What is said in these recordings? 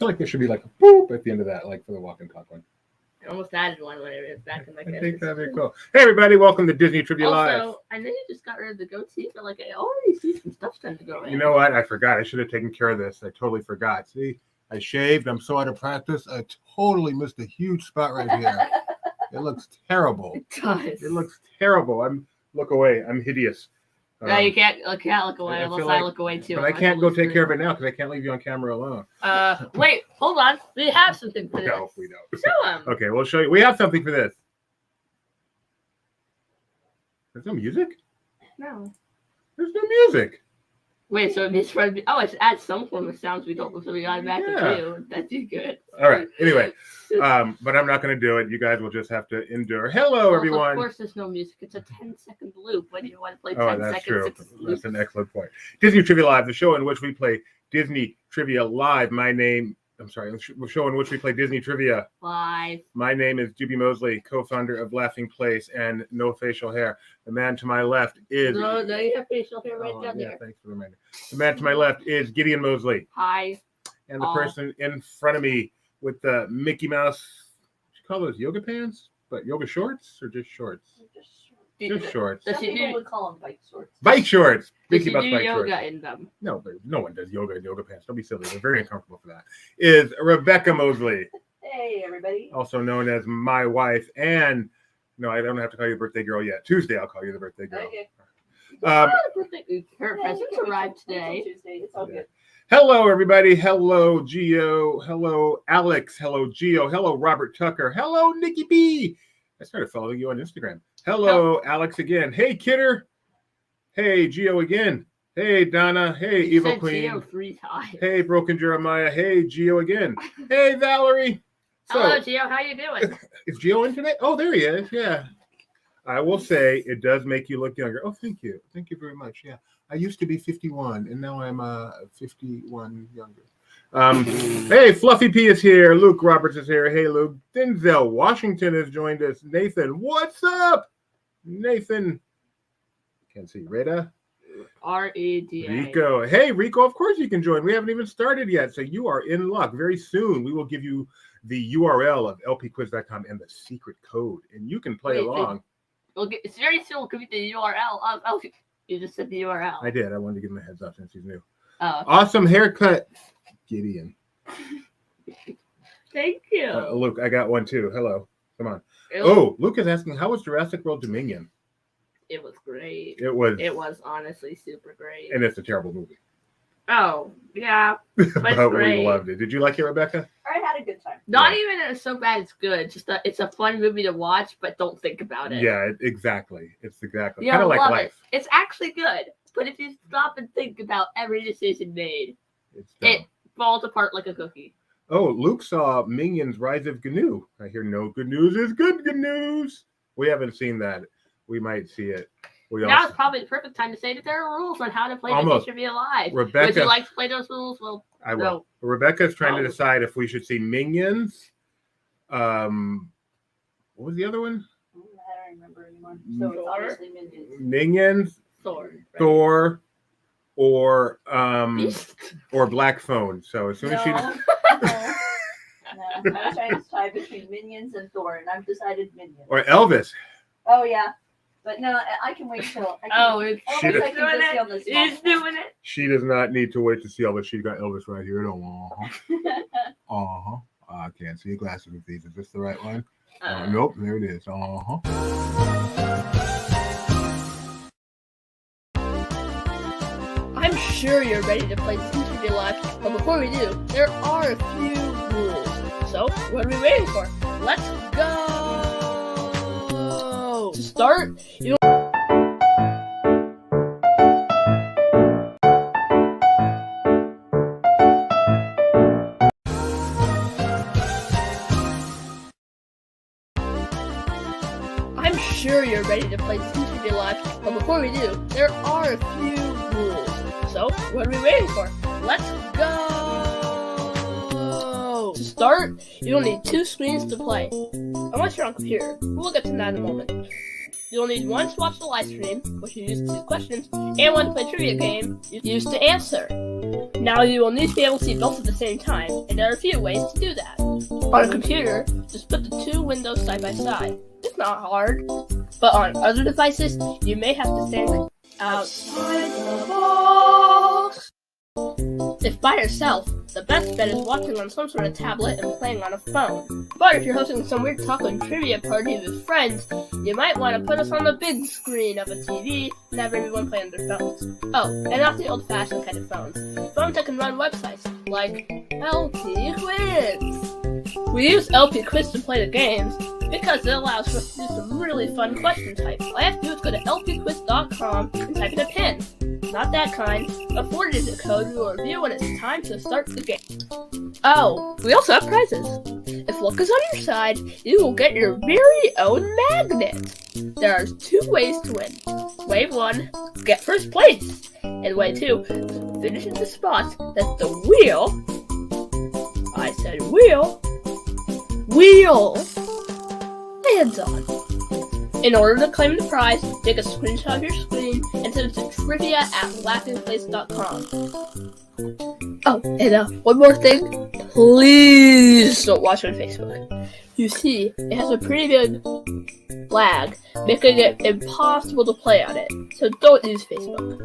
feel like there should be like a boop at the end of that, like for the walk and talk one. I almost added one when it was back in my I think that'd be cool. Hey everybody, welcome to Disney Trivia Live. Also, I know you just got rid of the goatee, but like I already see some stuff starting to go in. You know what? I forgot. I should have taken care of this. I totally forgot. See, I shaved. I'm so out of practice. I totally missed a huge spot right here. It looks terrible. It does. It looks terrible. Look away. I'm hideous. No, you can't look away unless I look away too. But I can't go take care of it now because I can't leave you on camera alone. Wait, hold on. We have something for this. No, we don't. Show them. Okay, we'll show you. We have something for this. There's no music? No. There's no music. Wait, so it's for it adds some form of sounds we don't automatically do. That's good. All right. Anyway, but I'm not going to do it. You guys will just have to endure. Hello, everyone. Of course, there's no music. It's a 10-second loop. When do you want to play 10 seconds? Oh, that's true. That's an excellent point. Disney Trivia Live, the show in which we play Disney Trivia Live. The show in which we play Disney Trivia Live. My name is Doobie Mosley, co-founder of Laughing Place and No Facial Hair. The man to my left is... No, you have facial hair right down there. Thanks for the reminder. The man to my left is Gideon Mosley. Hi. And the person in front of me with the Mickey Mouse, what you call those, yoga pants? But yoga shorts or just shorts? Just shorts. Some people would call them bike shorts. Bike shorts. Does she do yoga in them? No, no one does yoga in yoga pants. Don't be silly. They're very uncomfortable for that. Is Rebecca Mosley. Hey, everybody. Also known as my wife. And, no, I don't have to call you the birthday girl yet. Tuesday, I'll call you the birthday girl. Okay. Her presents arrived today. Tuesday. It's all good. Hello, everybody. Hello, Gio. Hello, Alex. Hello, Gio. Hello, Robert Tucker. Hello, Nikki B. I started following you on Instagram. Hello, Alex again. Hey, Kidder. Hey, Gio again. Hey, Donna. Hey, You Evil said Queen. Gio 3 times. Hey, Broken Jeremiah. Hey, Gio again. Hey, Valerie. Hello, Gio. How you doing? Is Gio in today? Oh, there he is. Yeah. I will say it does make you look younger. Oh, thank you. Thank you very much. Yeah. I used to be 51, and now I'm 51 younger. Hey, Fluffy P is here. Luke Roberts is here. Hey, Luke. Denzel Washington has joined us. Nathan, what's up? Nathan. Can't see. Rita. R-E-D-A. Rico. Hey, Rico, of course you can join. We haven't even started yet, so you are in luck. Very soon, we will give you the URL of lpquiz.com and the secret code, and you can play along. It's very soon. We'll give you the URL. You just said the URL. I did. I wanted to give him a heads up since he's new. Oh, okay. Awesome haircut, Gideon. Thank you. Luke, I got one too. Hello. Come on. Oh, Luke is asking, how was Jurassic World Dominion? It was great. It was. It was honestly super great. And it's a terrible movie. Oh, yeah. But we loved it. Did you like it, Rebecca? I had a good time. Not even it's so bad it's good. Just that it's a fun movie to watch, but don't think about it. Yeah, exactly. It's exactly Yeah, kind of like life. It's actually good. But if you stop and think about every decision made, it falls apart like a cookie. Oh, Luke saw Minions Rise of Gnu. I hear no good news is good news. We haven't seen that. We might see it. Now's probably the perfect time to say that there are rules on how to play Disney Trivia Live. Rebecca, would you like to play those rules? Well, I will. No. Rebecca's trying to decide if we should see Minions. What was the other one? I don't remember anymore. So it's obviously Minions. Minions, Thor, right? Thor, or Black Phone. So as soon as she. No, I was trying to decide between Minions and Thor, and I've decided Minions. Or Elvis. Oh yeah. But no, I can wait till. He's doing it. She does not need to wait to see Elvis. She's got Elvis right here. I can't see your glasses with these. Is this the right one? Nope. There it is. I'm sure you're ready to play Disney Trivia Live, but before we do, there are a few rules. So, what are we waiting for? Let's go! To start, you don't... I'm sure you're ready to play Disney Trivia Live, but before we do, there are a few rules. So, what are we waiting for? Let's go! To start, you don't need 2 screens to play. Unless you're on computer. We'll get to that in a moment. You'll need one to watch the live stream, which you use to use questions, and one to play trivia game, you use to answer. Now you will need to be able to see both at the same time, and there are a few ways to do that. On a computer, just put the two windows side by side. It's not hard. But on other devices, you may have to stand outside the box. If by yourself, the best bet is watching on some sort of tablet and playing on a phone. But if you're hosting some weird talk and trivia party with friends, you might want to put us on the big screen of a TV and have everyone play on their phones. Oh, and not the old-fashioned kind of phones. Phones that can run websites, like LP Quiz. We use LP Quiz to play the games because it allows for us to do some really fun question types. All you have to do is go to lpquiz.com and type in a PIN. Not that kind, a 4-digit code we will review when it's time to start the game. Oh, we also have prizes. If luck is on your side, you will get your very own magnet. There are 2 ways to win. Way 1, get first place. And way 2, finish in the spot that the wheel, I said wheel lands on. In order to claim the prize, take a screenshot of your screen and send it to trivia@laughingplace.com. Oh, and one more thing. Please don't watch on Facebook. You see, it has a pretty big lag, making it impossible to play on it. So don't use Facebook.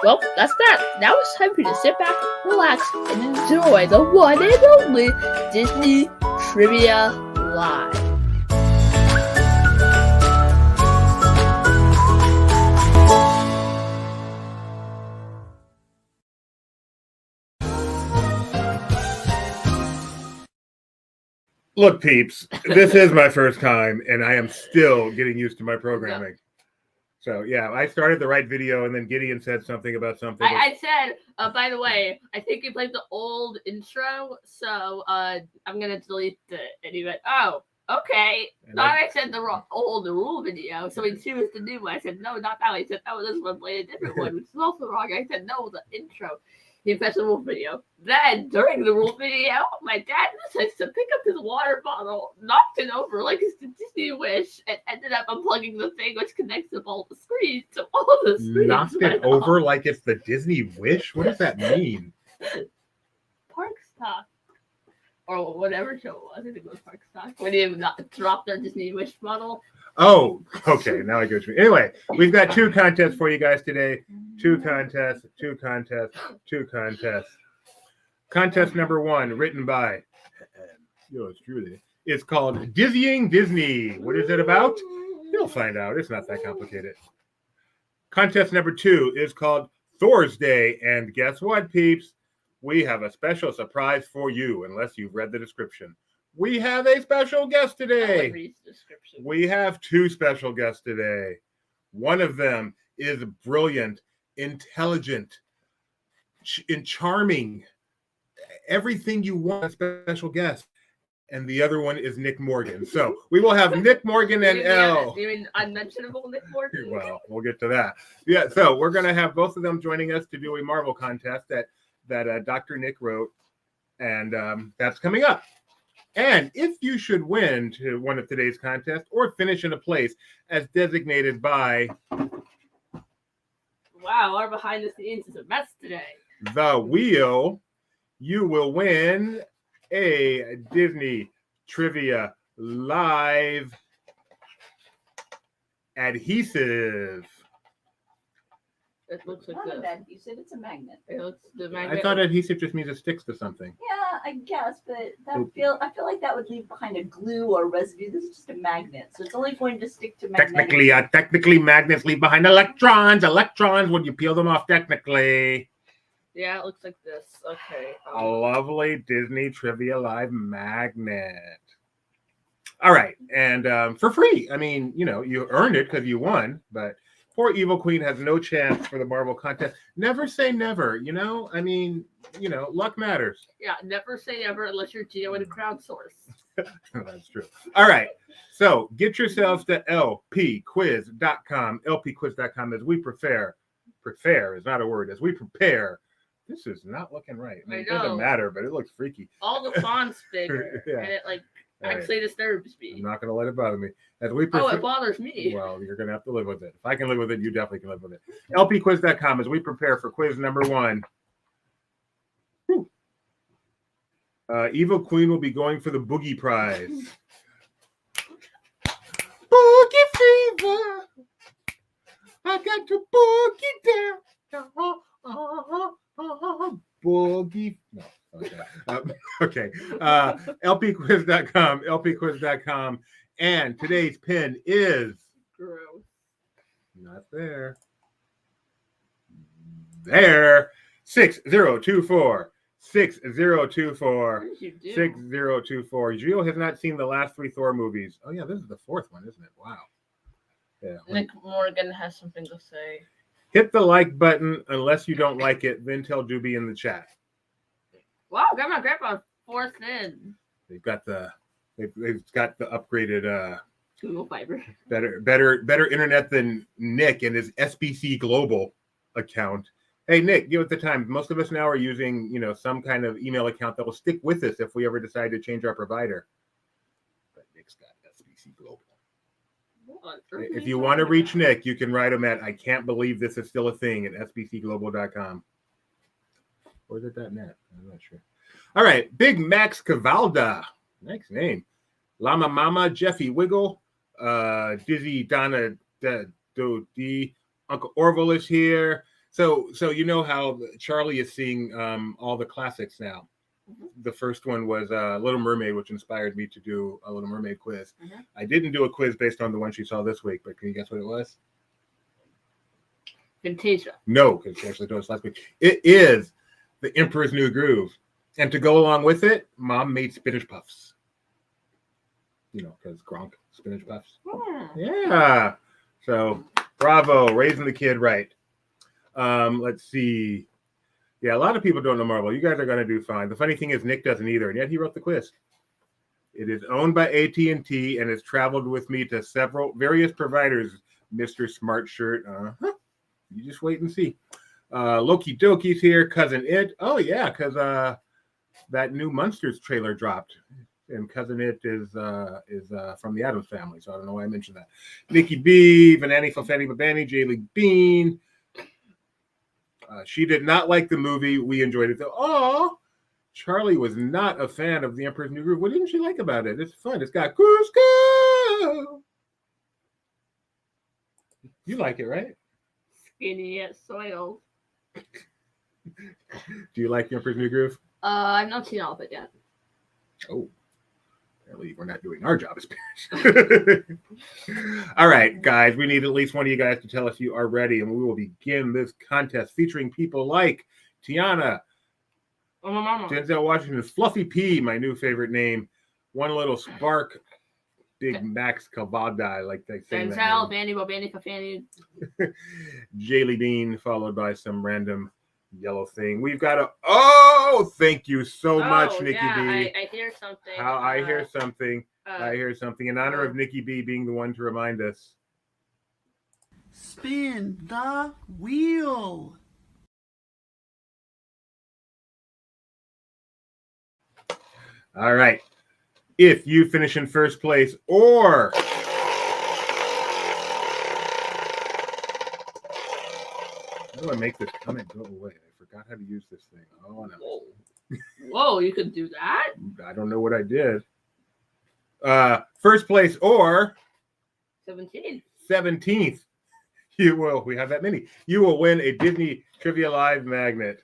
Well, that's that. Now it's time for you to sit back, relax, and enjoy the one and only Disney Trivia Live. Look, peeps, this is my first time, and I am still getting used to my programming. Yeah. So, yeah, I started the right video, and then Gideon said something about something. I said, by the way, I think you played the old intro, so I'm going to delete it. And he went, oh, okay. I said the old rule video, so he choose the new one. I said, no, not that one. He said, oh, this one played a different one, which is also wrong. I said, no, the intro. He pressed the rule video. Then, during the rule video, my dad decides to pick up his water bottle, knocked it over like it's the Disney Wish, and ended up unplugging the thing which connects up all the screens. So all of the screens knocked it over like it's the Disney Wish? What does that mean? Park Stock. Or whatever show it was. I think it was Park Stock. When you dropped their Disney Wish model. Oh, okay. Now I get what you mean. Anyway, we've got 2 contests for you guys today. 2 contests. Contest number 1, written by yours truly, is called Dizzying Disney. What is it about? You'll find out. It's not that complicated. Contest number 2 is called Thorsday. And guess what, peeps? We have a special surprise for you, unless you've read the description. We have a special guest today. We have 2 special guests today. One of them is brilliant, intelligent, and charming. Everything you want a special guest. And the other one is Nick Morgan. So we will have Nick Morgan and Elle. You mean unmentionable Nick Morgan? Well, we'll get to that. Yeah, so we're going to have both of them joining us to do a Marvel contest that Dr. Nick wrote. And that's coming up. And if you should win to one of today's contests or finish in a place as designated by... Wow, our behind the scenes is a mess today. The Wheel, you will win a Disney Trivia Live adhesive. It looks like Not an adhesive, it's a magnet. It looks the magnet. I thought adhesive just means it sticks to something. Yeah, I guess, but I feel like that would leave behind a glue or residue. This is just a magnet, so it's only going to stick to magnetic. Technically, magnets leave behind electrons. Electrons, when you peel them off, technically. Yeah, it looks like this. Okay. A lovely Disney Trivia Live magnet. All right, and for free. I mean, you earned it because you won, but poor Evil Queen has no chance for the Marvel contest. Never say never, I mean, luck matters. Yeah, never say never unless you're genuine crowdsource. That's true. All right, so get yourselves to lpquiz.com. lpquiz.com as we prepare is not a word, as we prepare. This is not looking right. I mean, it doesn't matter, but it looks freaky. All the fonts bigger, Yeah. and it All right. Actually disturbs I'm me. not going to let it bother me. As we Oh, it bothers me. Well, you're going to have to live with it. If I can live with it, you definitely can live with it. lpquiz.com as we prepare for quiz number 1. Evil Queen will be going for the Boogie Prize. Boogie fever. I got to boogie down. Boogie. No. Okay. lpquiz.com. And today's pin is Gross. not there. There. 6024. 6024. What did you do? 6024. Gio has not seen the last 3 Thor movies. Oh, yeah, this is the 4th one, isn't it? Wow. Yeah. Nick Morgan has something to say. Hit the like button unless you don't like it, then tell Doobie in the chat. Wow, Grandma and Grandpa forced in. They've got the upgraded Google Fiber. better internet than Nick and his SBC Global account. Hey Nick, give it the time. Most of us now are using, some kind of email account that will stick with us if we ever decide to change our provider. But Nick's got SBC Global. If you want to reach Nick, you can write him at I can't believe this is still a thing at sbcglobal.com. Or is it .net? I'm not sure. All right, Big Max Cavalda. Nice name. Llama Mama, Jeffy Wiggle, Dizzy Donna D, Uncle Orville is here. So you know how Charlie is seeing all the classics now. Mm-hmm. The first one was Little Mermaid, which inspired me to do a Little Mermaid quiz. Mm-hmm. I didn't do a quiz based on the one she saw this week, but can you guess what it was? Fantasia. No, because she actually told us last week. It is The Emperor's New Groove. And to go along with it, Mom made spinach puffs. Because Gronk, spinach puffs. Yeah. So, bravo, raising the kid right. Let's see. Yeah, a lot of people don't know Marvel. You guys are going to do fine. The funny thing is Nick doesn't either, and yet he wrote the quiz. It is owned by AT&T and has traveled with me to various providers. Mr. Smart Shirt. You just wait and see. Loki Doki's here. Cousin It. Oh, yeah, because that new Munsters trailer dropped. And Cousin It is from the Addams Family, so I don't know why I mentioned that. Nikki B, Vanani Fafani Babani, Jaylee Bean. She did not like the movie. We enjoyed it. Oh, Charlie was not a fan of The Emperor's New Groove. What didn't she like about it? It's fun. It's got Cusco. You like it, right? Skinny yet soiled. Do you like The Emperor's New Groove? I've not seen all of it yet. Oh. Apparently we're not doing our job as parents. All right, guys, we need at least one of you guys to tell us you are ready, and we will begin this contest featuring people like Tiana, Denzel Washington, Fluffy P, my new favorite name, One Little Spark, Big Max Cavada, like they say. Denzel, Vanny Bobani Fafani. Jaylee Bean, followed by some random yellow thing. We've got thank you so much, Nikki B. I hear something. I hear something. I hear something in honor of Nikki B being the one to remind us. Spin the wheel. All right. If you finish in first place or how do I make this comment go away? I forgot how to use this thing. Oh, no. Whoa, you could do that? I don't know what I did. First place or 17th. You will. We have that many. You will win a Disney Trivia Live magnet.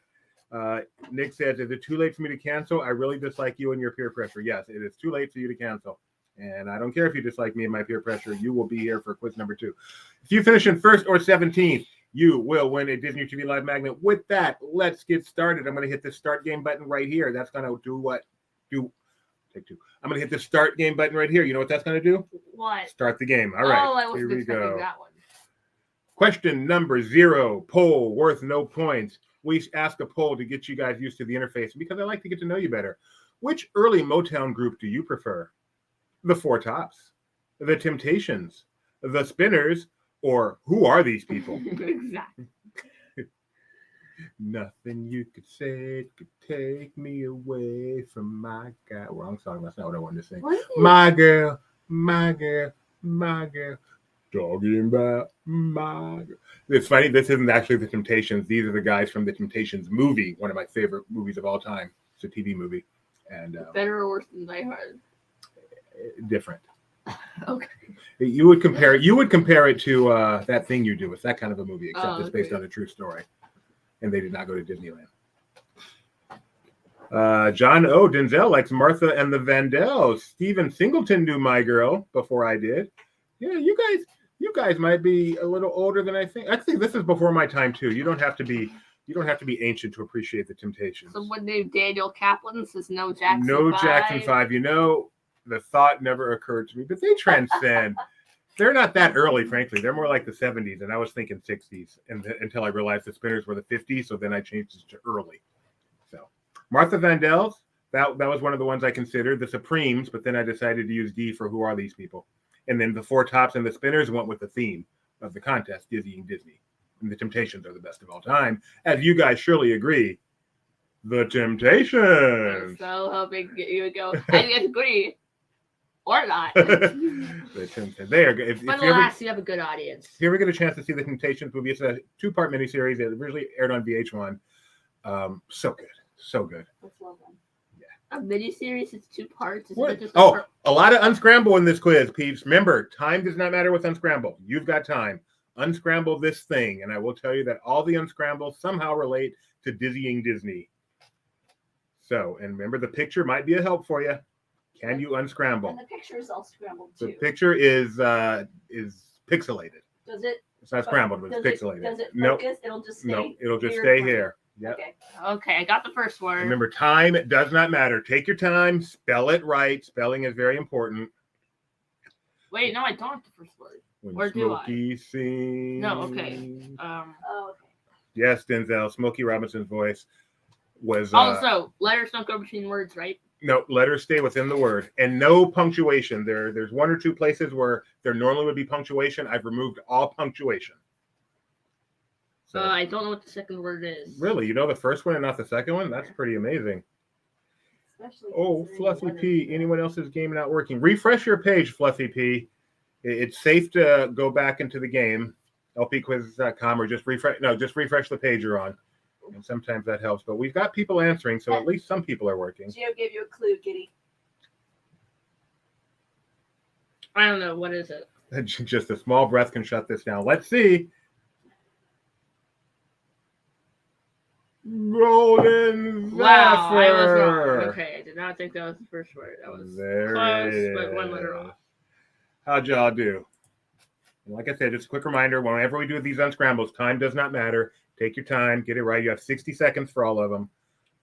Nick says, is it too late for me to cancel? I really dislike you and your peer pressure. Yes, it is too late for you to cancel. And I don't care if you dislike me and my peer pressure. You will be here for quiz number 2. If you finish in first or 17th, you will win a Disney TV Live magnet. With that, let's get started. I'm going to hit the start game button right here. That's going to do what? Take 2. I'm going to hit the start game button right here. You know what that's going to do? What? Start the game. All right. Oh, I wasn't here we expecting go. that one. Question number 0, poll worth no points. We ask a poll to get you guys used to the interface because I like to get to know you better. Which early Motown group do you prefer? The Four Tops, the Temptations, the Spinners, or who are these people? Exactly. Nothing you could say could take me away from my guy. Wrong song. That's not what I wanted to sing. What? My girl, my girl, my girl. Talking about my girl. It's funny. This isn't actually the Temptations. These are the guys from the Temptations movie. One of my favorite movies of all time. It's a TV movie, and Better or worse than Die Hard? different. Okay. You would compare it to That Thing You Do. It's that kind of a movie, except it's based okay. on a true story. And they did not go to Disneyland. John O. Denzel likes Martha and the Vandells. Stephen Singleton knew My Girl before I did. Yeah, you guys might be a little older than I think. I think this is before my time too. You don't have to be ancient to appreciate the Temptations. Someone named Daniel Kaplan says no Jackson. No 5. Jackson 5. You know, the thought never occurred to me, but they transcend. They're not that early, frankly. They're more like the 70s, and I was thinking 60s until I realized the Spinners were the 50s, so then I changed it to early. So Martha Vandells, that was one of the ones I considered. The Supremes, but then I decided to use D for Who Are These People? And then the Four Tops and the Spinners went with the theme of the contest, Dizzying Disney. And the Temptations are the best of all time. As you guys surely agree, the Temptations. So hoping you would go, I agree. Or not. The Temptations. They are good. If But you ever, alas, you have a good audience. if you ever get a chance to see the Temptations movie, it's a 2-part miniseries. It originally aired on VH1. So good. So good. Let's love them. A miniseries, it's 2 parts. Isn't What? it just Oh, a lot of unscramble in this quiz, peeps. Remember, time does not matter with unscramble. You've got time. Unscramble this thing, and I will tell you that all the unscrambles somehow relate to Dizzying Disney. So, and remember, the picture might be a help for you. Can you unscramble? And the picture is all scrambled The too. picture is pixelated. Does it? It's not scrambled, but it's pixelated. Does it Nope. focus? It'll just stay. No, it'll just here stay for you. here. Yep. Okay. Okay, I got the first word. Remember, time does not matter. Take your time. Spell it right. Spelling is very important. Wait, no, I don't have the first word. When Or do I? Smokey sings. No, okay. Oh, okay. Yes, Denzel. Smokey Robinson's voice was. Also, letters don't go between words, right? No, letters stay within the word, and no punctuation. There's 1 or 2 places where there normally would be punctuation. I've removed all punctuation. So, I don't know what the second word is. really, you know the first one and not the second one? That's pretty amazing. Especially Oh, considering Fluffy the weather. P. Anyone else's game not working? Refresh your page, Fluffy P. It's safe to go back into the game, lpquizzes.com, or just refresh the page you're on. And sometimes that helps. But we've got people answering, so at least some people are working. Gio gave you a clue, Giddy. I don't know. What is it? Just a small breath can shut this down. Let's see. Golden Wow, I was Zephyr. wrong. Okay, I did not think that was the first word. That was There close, it but 1 letter is. off. How'd y'all do? And like I said, just a quick reminder, whenever we do these unscrambles, time does not matter. Take your time, get it right. You have 60 seconds for all of them.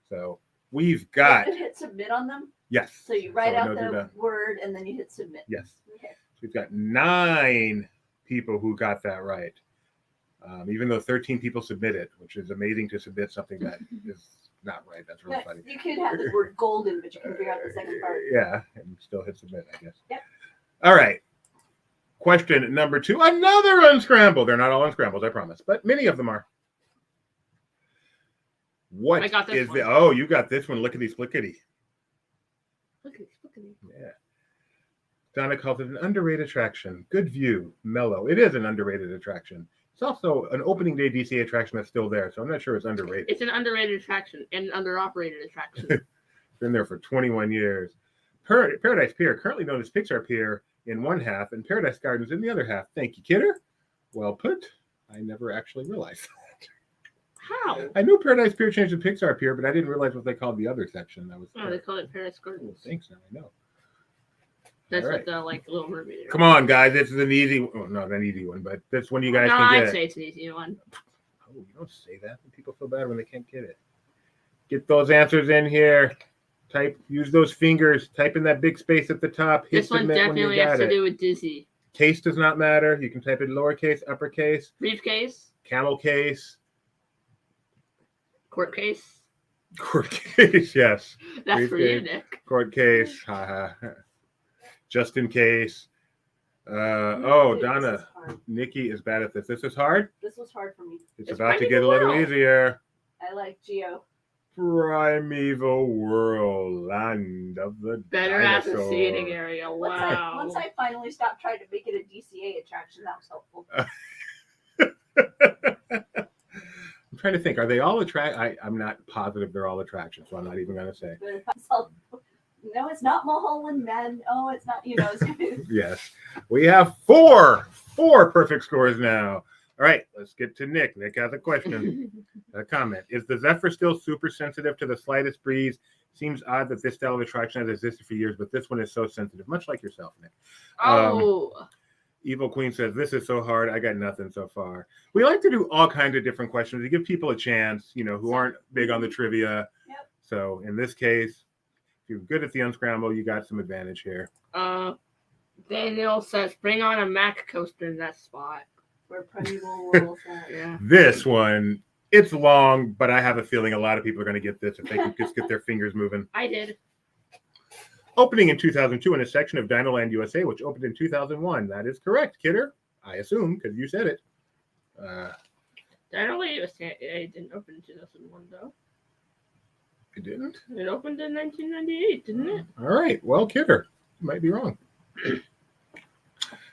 So we've got, You hit submit on them. yes. So you write out no, do the that. word and then you hit submit. Yes. Okay. We've got 9 people who got that right. Even though 13 people submitted, which is amazing to submit something that is not right. That's really But funny. you could have the word golden, but you can figure out the second part. Yeah, and still hit submit, I guess. Yep. All right. Question number 2. Another unscramble. They're not all unscrambles, I promise, but many of them are. What I got this is one. the? Oh, you got this one. Lickety splickety. Look at me. Yeah. Donna calls it an underrated attraction. Good view, mellow. It is an underrated attraction. It's also an opening day DC attraction that's still there, so I'm not sure it's underrated. It's an underrated attraction and an underoperated attraction. Been there for 21 years. Paradise Pier, currently known as Pixar Pier, in one half, and Paradise Gardens in the other half. Thank you, Kidder. Well put. I never actually realized that. How? I knew Paradise Pier changed to Pixar Pier, but I didn't realize what they called the other section. That was. Oh, they call it Paris Oh, Gardens. thanks, now I know. That's All what right. the little mermaid. Come on, guys. This is an easy. Well, not an easy one, but this one you guys No, can I'd get. say it's an easy one. Oh, you don't say that. People feel bad when they can't get it. Get those answers in here. Use those fingers. Type in that big space at the top. Hit This one submit when you definitely has got to it. do with Disney. Case does not matter. You can type it lowercase, uppercase, Briefcase, camel case, court case. court case. Yes, That's for you, Briefcase. Nick. court case. Haha. Just in case. Dude, Oh, this Donna, is hard. Nikki is bad at this. This is hard. This was hard for me. It's It's about to pretty get a little well. easier. like Geo. Primeval world, land of the Better as a dinosaur. seating area. Wow. Once I finally stopped trying to make it a DCA attraction, that was helpful. I'm trying to think. Are they all I'm not positive they're all attractions, so I'm not even going to say. But if I saw, no, it's not Mulholland, man. Oh, it's not. It's gonna be Yes. We have four perfect scores now. All right, let's get to Nick. Nick has a question, a comment. Is the Zephyr still super sensitive to the slightest breeze? Seems odd that this style of attraction has existed for years, but this one is so sensitive, much like yourself, Nick. Evil Queen says, this is so hard. I got nothing so far. We like to do all kinds of different questions to give people a chance, who aren't big on the trivia. Yep. So in this case, if you're good at the unscramble, you got some advantage here. Daniel says, bring on a Mac coaster in that spot. where Primeval World's at. Yeah. This one, it's long, but I have a feeling a lot of people are going to get this if they can just get their fingers moving. I did. Opening in 2002 in a section of Dinoland USA, which opened in 2001. That is correct, Kidder. I assume, because you said it. Dinoland USA didn't open in 2001, though. It didn't? It opened in 1998, didn't it? All right. Well, Kidder, you might be wrong.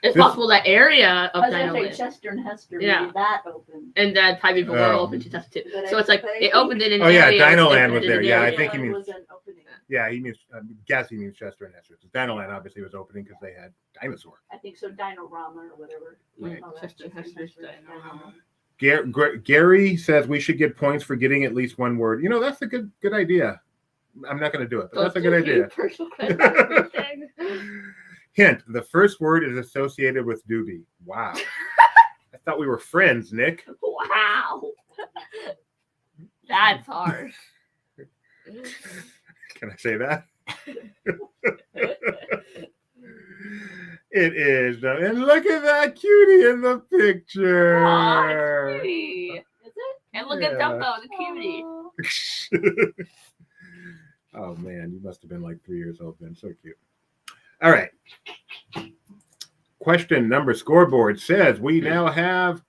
It's possible that area of I was going to Dinoland. say Chester and Hester, Yeah. maybe that opened. And then Primeval World opened in 2002. But So I- it's like but I it think- opened in an Oh, yeah, area. Dinoland was opened in there. an Yeah, I area. think he means- was an opening. Yeah, he means, I guess he means Chester and Hester. Dinoland obviously was opening because they had dinosaur. I think so, Dino-Rama or whatever. Right. Oh, that's Chester and Hester's Dino-Rama. Gary says we should get points for getting at least one word. You know, that's a good idea. I'm not going to do it, but that's a good idea. Personal credit for everything. Hint, the first word is associated with Doobie. Wow. I thought we were friends, Nick. Wow. That's harsh. Can I say that? It is. And look at that cutie in the picture. Aw, cutie. Is it? And look at Dumbo, the cutie. Oh. Oh, man, you must have been like 3 years old then. So cute. All right. Question number scoreboard says we now have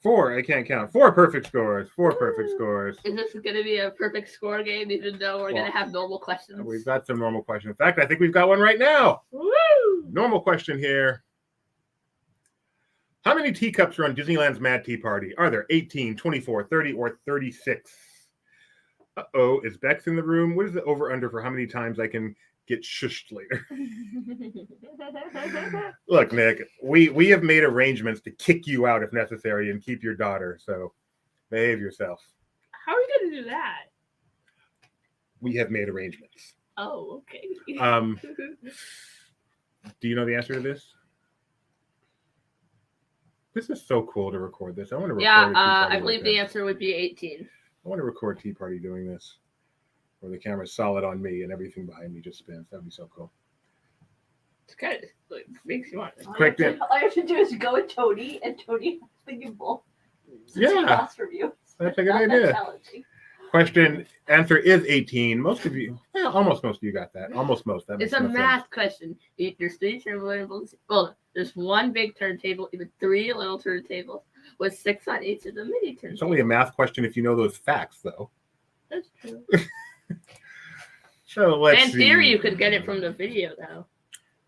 four. I can't count. 4 perfect scores. 4 perfect scores. Is this going to be a perfect score game, even though we're going to have normal questions? We've got some normal questions. In fact, I think we've got one right now. Woo! Normal question here. How many teacups are on Disneyland's Mad Tea Party? Are there 18, 24, 30, or 36? Uh-oh, is Bex in the room? What is the over-under for how many times I can get shushed later? Look, Nick, we have made arrangements to kick you out if necessary and keep your daughter, so behave yourself. How are we going to do that? We have made arrangements. Oh, okay. Do you know the answer to this? This is so cool to record this. I want to record Yeah, a tea party I believe like the this. answer would be 18. I want to record Tea Party doing this, where the camera's solid on me and everything behind me just spins. That'd be so cool. It's kind of like, makes you want it. Correct it. All I have to do is go with Tony, and Tony has the gimbal. Yeah. Last review. That's a good Not that idea. challenging. Answer is 18. Most of you, almost most of you got that. Almost most. That It's makes a no sense. math question. There's 3 turntables. Well, there's 1 big turntable, even 3 little turntables, with 6 on each of the mini turntables. It's only a math question if you know those facts, though. That's true. So let's In see. theory, you could get it from the video, though.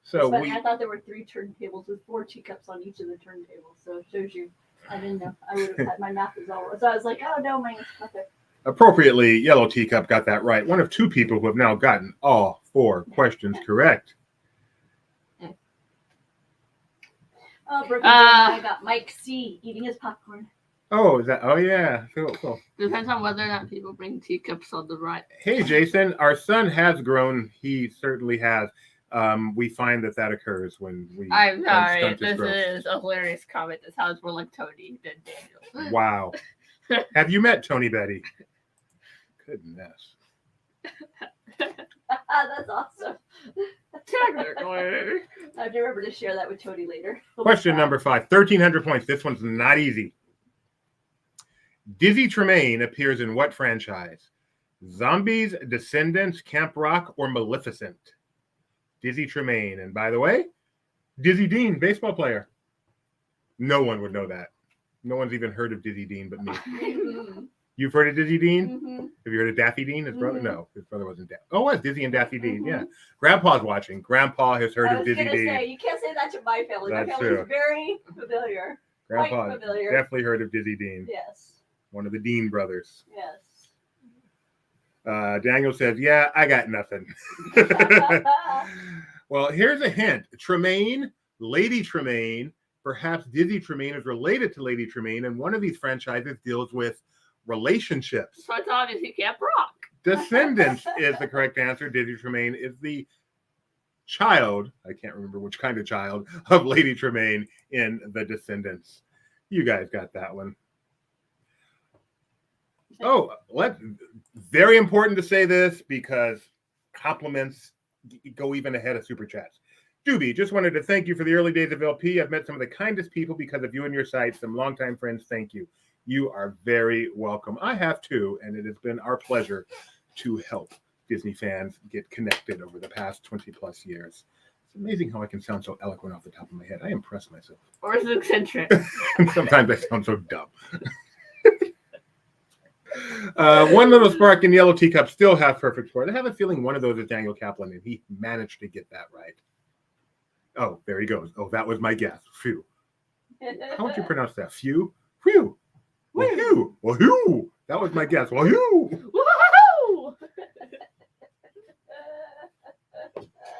So But we. I thought there were 3 turntables with 4 teacups on each of the turntables. So it shows you. I didn't know. I would have had my math was all. So I was like, oh no, mine's not there. Appropriately, Yellow Teacup got that right. One of 2 people who have now gotten all 4 questions correct. Oh, broken I got Mike C eating his popcorn. Oh, is that? Oh, yeah. Cool. Depends on whether or not people bring teacups on the right. Hey, Jason, our son has grown. He certainly has. We find that occurs when we. I'm sorry. stunt his This growth. is a hilarious comment. This sounds more like Tony than Daniel. Wow. Have you met Tony Betty? Goodness. That's awesome. Technically. I have to remember to share that with Tony later. Question number 5. 1,300 points. This one's not easy. Dizzy Tremaine appears in what franchise? Zombies, Descendants, Camp Rock, or Maleficent? Dizzy Tremaine. And by the way, Dizzy Dean, baseball player. No one would know that. No one's even heard of Dizzy Dean but me. Mhm. You've heard of Dizzy Dean? Mhm. Have you heard of Daffy Dean? His brother? Mhm. No, his brother wasn't Daffy. Oh, it was Dizzy and Daffy Dean. Yeah. Grandpa's watching. Grandpa has heard I of was Dizzy gonna Dean. say, you can't say that to my family. My That's family true. is very familiar. Grandpa Quite familiar. definitely heard of Dizzy Dean. Yes. One of the Dean brothers. Yes. Daniel says, yeah, I got nothing. Well, here's a hint. Tremaine, Lady Tremaine, perhaps Dizzy Tremaine is related to Lady Tremaine, and one of these franchises deals with relationships. So it's obviously Camp Rock. Descendants is the correct answer. Dizzy Tremaine is the child, I can't remember which kind of child, of Lady Tremaine in The Descendants. You guys got that one. Oh, very important to say this because compliments go even ahead of super chats. Doobie, just wanted to thank you for the early days of LP. I've met some of the kindest people because of you and your site. Some longtime friends, thank you. You are very welcome. I have too, and it has been our pleasure to help Disney fans get connected over the past 20 plus years. It's amazing how I can sound so eloquent off the top of my head. I impress myself. Or is it eccentric? Sometimes I sound so dumb. One Little Spark and Yellow Teacup still have perfect scores. I have a feeling one of those is Daniel Kaplan, and he managed to get that right. Oh, there he goes. Oh, that was my guess. Phew. How would you pronounce that? Phew? Phew. Woohoo. Woohoo. That was my guess. Woohoo. Woohoo!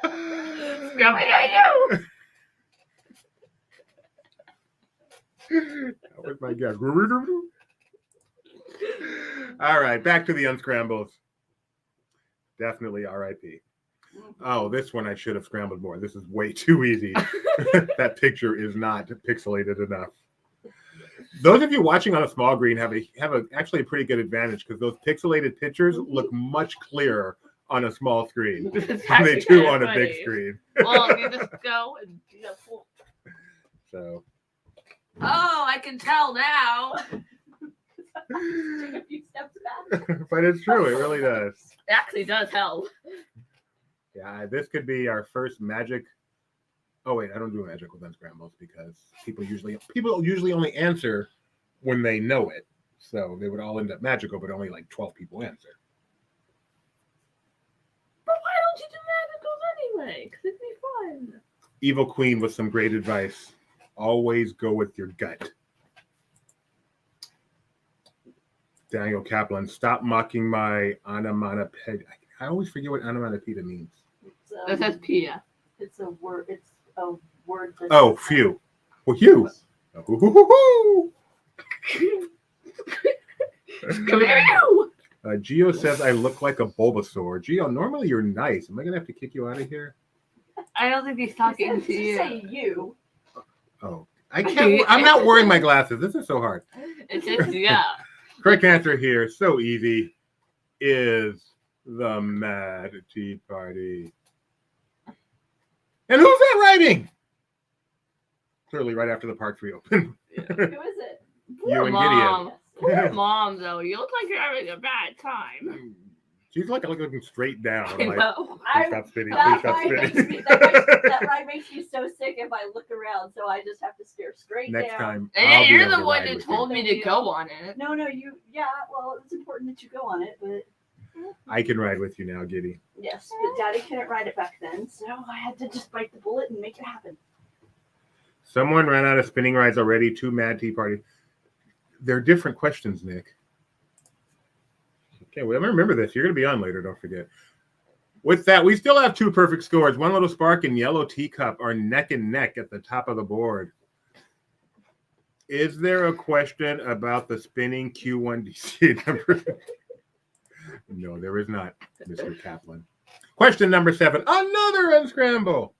Scooby-Doo! That was my guess. All right, back to the unscrambles. Definitely RIP. Oh, this one I should have scrambled more. This is way too easy. That picture is not pixelated enough. Those of you watching on a small screen have actually a pretty good advantage because those pixelated pictures look much clearer on a small screen than they do on a big screen. Well, you just go and So. Oh, I can tell now. Take a few steps back. But it's true. It really does. It actually does help. Yeah, this could be our first magic. Oh wait, I don't do magic with unscrambles because people usually only answer when they know it. So they would all end up magical, but only like 12 people answer. But why don't you do magicals anyway? Because it'd be fun. Evil Queen with some great advice. Always go with your gut. Daniel Kaplan, stop mocking my onomatopoeia. I always forget what onomatopoeia means. That says Pia. It's a word. It's a word. That Oh, phew. Well, you. Oh, Come here, you! Gio says I look like a Bulbasaur. Gio, normally you're nice. Am I gonna have to kick you out of here? I don't think he's talking to Just you. say you. Oh, I can't. I'm not wearing my glasses. This is so hard. It says yeah. Correct answer here, so easy, is the Mad Tea Party. And who's that writing? Clearly, right after the parks reopen. Who is it? You and Mom. Poor Gideon. Mom, though. You look like you're having a bad time. She's looking straight down. I I'm like, know. please stop spitting. Please That stop ride, makes spitting. me, that ride makes me so sick if I look around, so I just have to stare straight Next down. time, And I'll be you're able the to one ride who with told you. me to go on it. No, yeah, well, it's important that you go on it, but I can ride with you now, Giddy. yes, but Daddy couldn't ride it back then, so I had to just bite the bullet and make it happen. Someone ran out of spinning rides already. 2 Mad Tea Party. They're different questions, Nick. Okay, well, remember this. You're going to be on later. Don't forget. With that, we still have 2 perfect scores. One Little Spark and Yellow Teacup are neck and neck at the top of the board. Is there a question about the spinning Q1DC number? No, there is not, Mr. Kaplan. Question number 7. Another unscramble.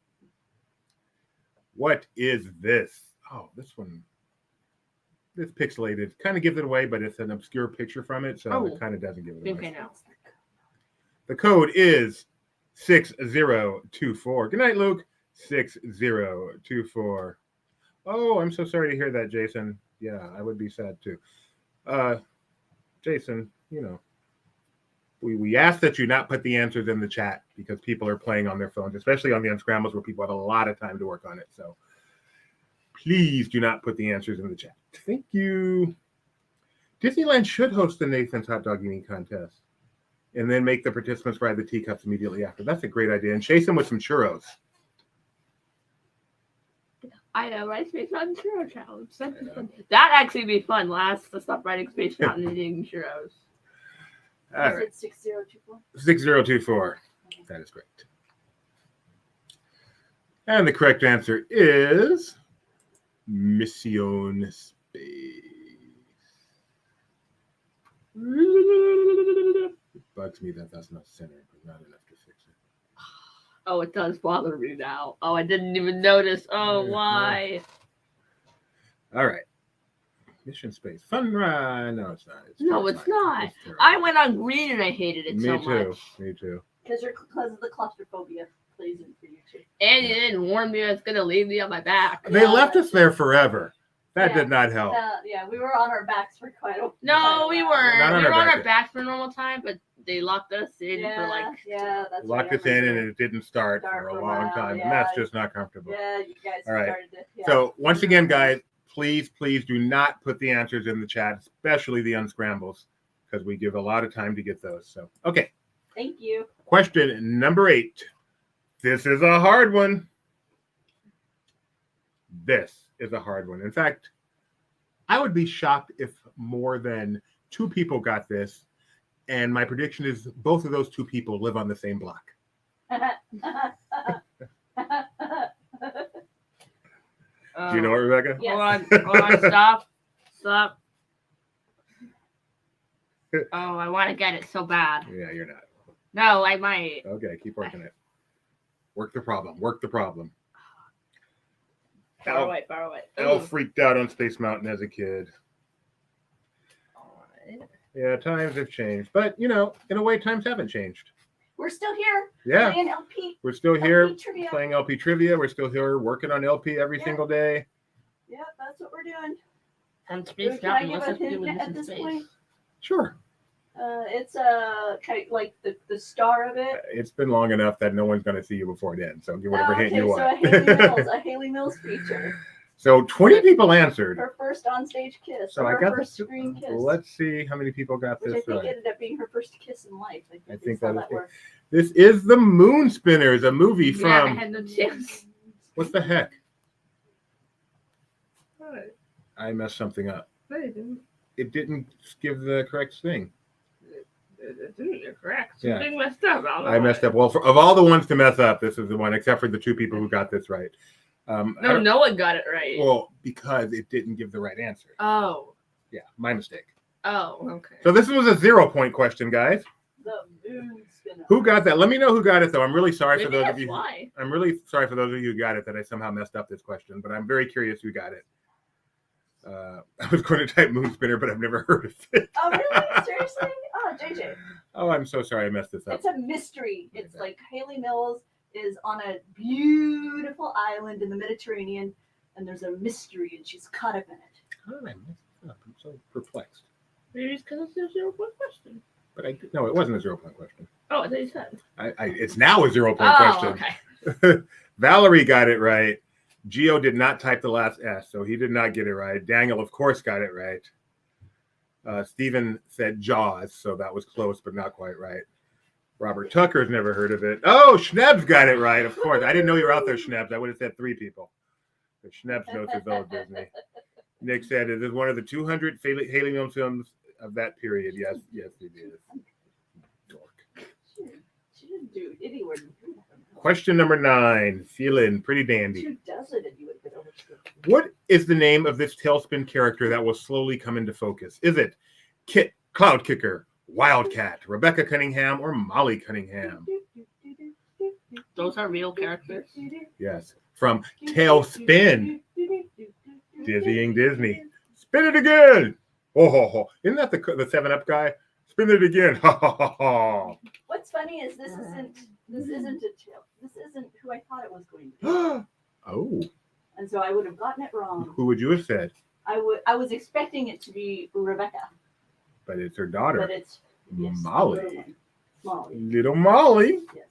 What is this? Oh, this one. This pixelated kind of gives it away, but it's an obscure picture from it, so it kind of doesn't give it away. Okay, now. The code is 6024. Good night, Luke. 6024. Oh, I'm so sorry to hear that, Jason. Yeah, I would be sad too. Jason, you know, we ask that you not put the answers in the chat because people are playing on their phones, especially on the unscrambles where people have a lot of time to work on it. So Please do not put the answers in the chat. Thank you. Disneyland should host the Nathan's hot dog eating contest and then make the participants ride the teacups immediately after. That's a great idea. And chase them with some churros. I know, right? Space Mountain Churro Challenge. That'd actually be fun. To stop riding Space Mountain and eating churros. All right. 6024. 6024. That is great. And the correct answer is Mission Space. It bugs me that that's not centered, but not enough to fix it. Oh, it does bother me now. Oh, I didn't even notice. Oh, why? All right. Mission Space. Fun ride. No, it's not. It's not. I went on green and I hated it so much. Me too. Because of the claustrophobia plays in for you too. And you didn't warn me I was going to leave me on my back. They left us there forever. That did not help. Yeah, we were on our backs for quite a while. No, we weren't. Not on We were our on back our backs for normal time, but they locked us in for like... Yeah, that's locked us in and it didn't start for a long time. And that's just not comfortable. Yeah, you guys All right. started to... Yeah. So once again, guys, please do not put the answers in the chat, especially the unscrambles, because we give a lot of time to get those. So, okay. Thank you. Question number 8. This is a hard one. This is a hard one. In fact, I would be shocked if more than 2 people got this. And my prediction is both of those 2 people live on the same block. Do you know it, Rebecca? Yes. Hold on, stop. Oh, I want to get it so bad. Yeah, you're not. No, I might. Okay, keep working it. Work the problem. Far away. Elle freaked out on Space Mountain as a kid. Yeah, times have changed. But, in a way, times haven't changed. We're still here. Yeah. Playing LP. We're still here LP trivia. playing LP trivia. We're still here working on LP every single day. Yeah, that's what we're doing. And Space Can I Mountain, give what's a up to do hint with at this this in point? space? Sure. It's kind of like the star of it. It's been long enough that no one's going to see you before it ends. So give whatever hint you want. So a Haley Mills feature. So 20 people answered. Her first onstage kiss. So or I got her first this. screen kiss. Let's see how many people got Which I this think right. ended up being her first kiss in life. I think that's how that is worked. This is The Moon Spinners, a movie Yeah, I from. had no chance. What the heck? What? I messed something up. No, you didn't. It didn't give the correct thing. It didn't. You're correct. Yeah. Something messed up. I messed up. Well, of all the ones to mess up, this is the one, except for the 2 people who got this right. No one got it right. Well, because it didn't give the right answer. Oh. Yeah, my mistake. Oh, okay. So this was a 0-point question, guys. The moon spinner. Who got that? Let me know who got it, though. I'm really sorry for Maybe those that's of you. why. I'm really sorry for those of you who got it that I somehow messed up this question, but I'm very curious who got it. I was going to type moon spinner, but I've never heard of it. Oh, really? Seriously? Oh, JJ. Oh, I'm so sorry I messed this up. It's a mystery. It's like Haley Mills is on a beautiful island in the Mediterranean, and there's a mystery, and she's caught up in it. How did I mess this up? I'm so perplexed. Maybe it's because it's a 0-point question. But no, it wasn't a 0-point question. Oh, I thought you said. It's now a 0-point Oh, question. okay. Valerie got it right. Gio did not type the last S, so he did not get it right. Daniel, of course, got it right. Stephen said Jaws, so that was close, but not quite right. Robert Tucker's never heard of it. Oh, Schnebs got it right, of course. I didn't know you were out there, Schnebs. I would have said 3 people. But Schnebs knows his old Disney. Nick said, it is one of the 200 Haley Mills films of that period. Yes, it is. Dork. She didn't do anywhere. Question number 9. Feeling pretty dandy. 2 dozen, and you would have been over. What is the name of this tailspin character that will slowly come into focus? Is it Kit, Cloud Kicker, Wildcat, Rebecca Cunningham, or Molly Cunningham? Those are real characters. Yes. From Tailspin, Dizzying Disney. Spin it again. Oh, ho, ho. Isn't that the 7-Up guy? Spin it again. Ha, ha, ha, ha. What's funny is this isn't who I thought it was going to be. Oh. And so I would have gotten it wrong. Who would you have said? I was expecting it to be Rebecca. But it's her daughter. But it's Molly. Molly. Little Molly. Yes.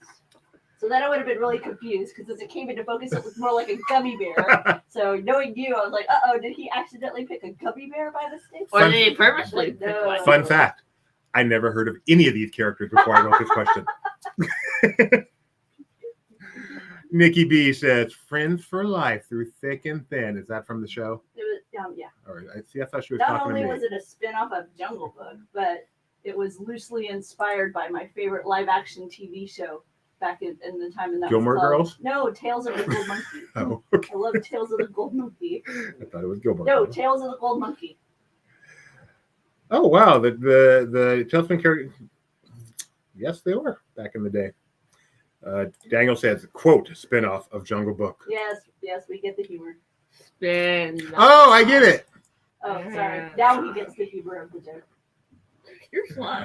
So then I would have been really confused because as it came into focus, it was more like a gummy bear. So knowing you, I was like, did he accidentally pick a gummy bear by mistake? Or Fun- did he purposely pick No. one? Fun fact. I never heard of any of these characters before I wrote this question. Nikki B says, "Friends for life through thick and thin." Is that from the show? It was, yeah. All right. I thought she was Not talking only to me. was it a spin-off of Jungle Book, but it was loosely inspired by my favorite live-action TV show back in the time. And that Gilmore was called, Girls? No, Tales of the Gold Monkey. Oh, okay. I love Tales of the Gold Monkey. I thought it was Gilmore. No, Girls. Tales of the Gold Monkey. Oh wow, the Tailspin character. Yes, they were back in the day. Daniel says, "Quote spinoff of Jungle Book." Yes, we get the humor. Spin. Oh, I get it. Oh, sorry. Now he gets the humor of the joke. You're slow.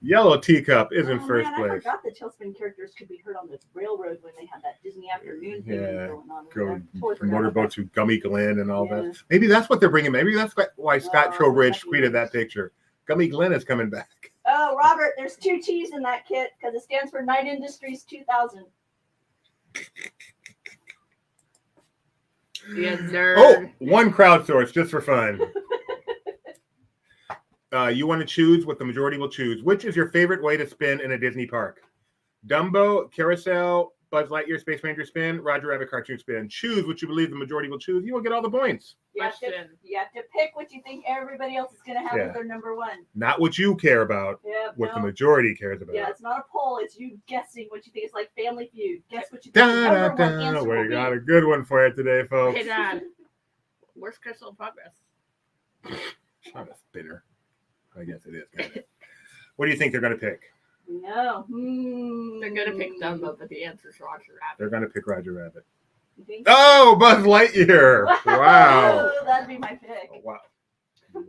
Yellow Teacup is in Oh, first man, I place. forgot the Tailspin characters could be heard on the railroad when they had that Disney afternoon thing Yeah, going on. Go Totally forgot motorboat about to Gummy Glen and all Yeah. that. Maybe that's what they're bringing. Maybe that's why Scott Oh, Trowbridge that tweeted is. that picture. Gummy Glen is coming back. Oh, Robert, there's 2 T's in that kit because it stands for Night Industries 2000. You nerd. Oh, one crowdsource just for fun. You want to choose what the majority will choose. Which is your favorite way to spin in a Disney park? Dumbo, Carousel, Buzz Lightyear, Space Ranger spin, Roger Rabbit cartoon spin. Choose what you believe the majority will choose. You will get all the points. You have to pick what you think everybody else is going to have Yeah. as their number one. Not what you care about, Yeah, what the no. majority cares about. Yeah, it's not a poll. It's you guessing what you think. It's like Family Feud. Guess what you think the Da, number da, one da. answer We will got be. a good one for you today, folks. Hey, Dad. Where's Crystal in Progress? Not a spinner. I guess it is. Kind of. What do you think they're going to pick? No. They're gonna pick Dumbo, but the answer's Roger Rabbit. They're going to pick Roger Rabbit. You think? Oh, Buzz Lightyear. Wow. Oh, that'd be my pick. Oh, wow.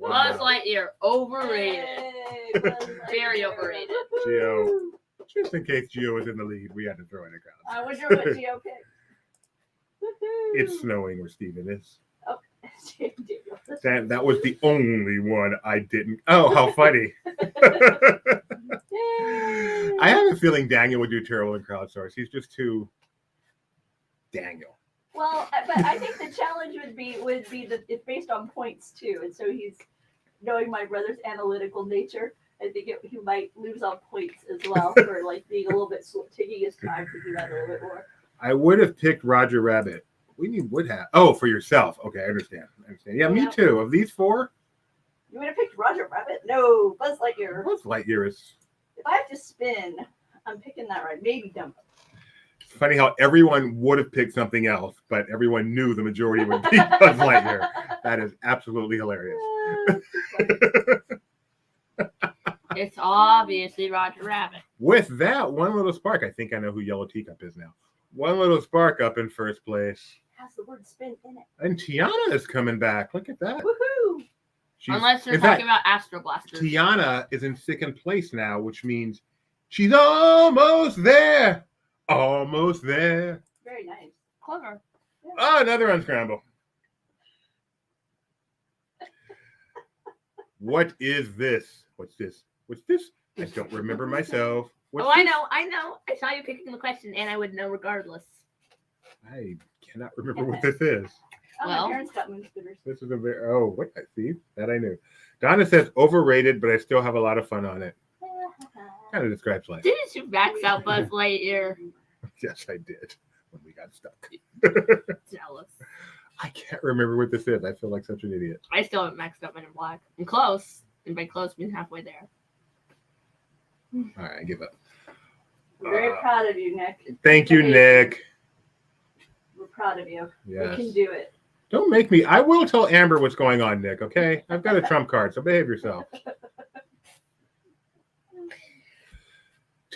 Buzz Lightyear, overrated. Hey, Buzz Lightyear. Very overrated. Gio. Just in case Gio was in the lead, we had to throw in a crowd. I wonder what Gio picked. It's snowing where Steven is. Daniel. That was the only one I didn't. Oh, how funny. I have a feeling Daniel would do terrible in crowdsource. He's just too Daniel. Well, but I think the challenge would be that it's based on points too, and so he's knowing my brother's analytical nature. I think he might lose on points as well for like being a little bit taking his time to do that a little bit more. I would have picked Roger Rabbit. You would have. Oh, for yourself. Okay, I understand. Yeah, me too. Of these four, you would have picked Roger Rabbit? No, Buzz Lightyear. Buzz Lightyear is. If I have to spin, I'm picking that right. Maybe Dumbo. It's funny how everyone would have picked something else, but everyone knew the majority would be Buzz Lightyear. That is absolutely hilarious. It's obviously Roger Rabbit. With that, one little spark. I think I know who Yellow Teacup is now. One little spark up in first place. Has the word spin in it. And Tiana is coming back. Look at that. Woohoo! Unless they're in talking fact, about Astro Blasters. Tiana is in second place now, which means she's almost there. Almost there. Very nice. Clever. Oh, another unscramble. What is this? What's this? What's this? I don't remember myself. What's I this? know. I saw you picking the question, and I would know regardless. I cannot remember what this is. Oh, Well. my parents got moon spinners. This is a very, what I see that I knew. Donna says overrated, but I still have a lot of fun on it. Kind of describes life. Didn't you max out Buzz Lightyear? Yes, I did when we got stuck. Jealous. I can't remember what this is. I feel like such an idiot. I still haven't maxed out Men in Black. I'm close, and by close, means halfway there. All right, I give up. I'm very proud of you, Nick. Thank you, Nick. We're proud of you. Yes. We can do it. Don't make me. I will tell Amber what's going on, Nick, okay? I've got a trump card, so behave yourself.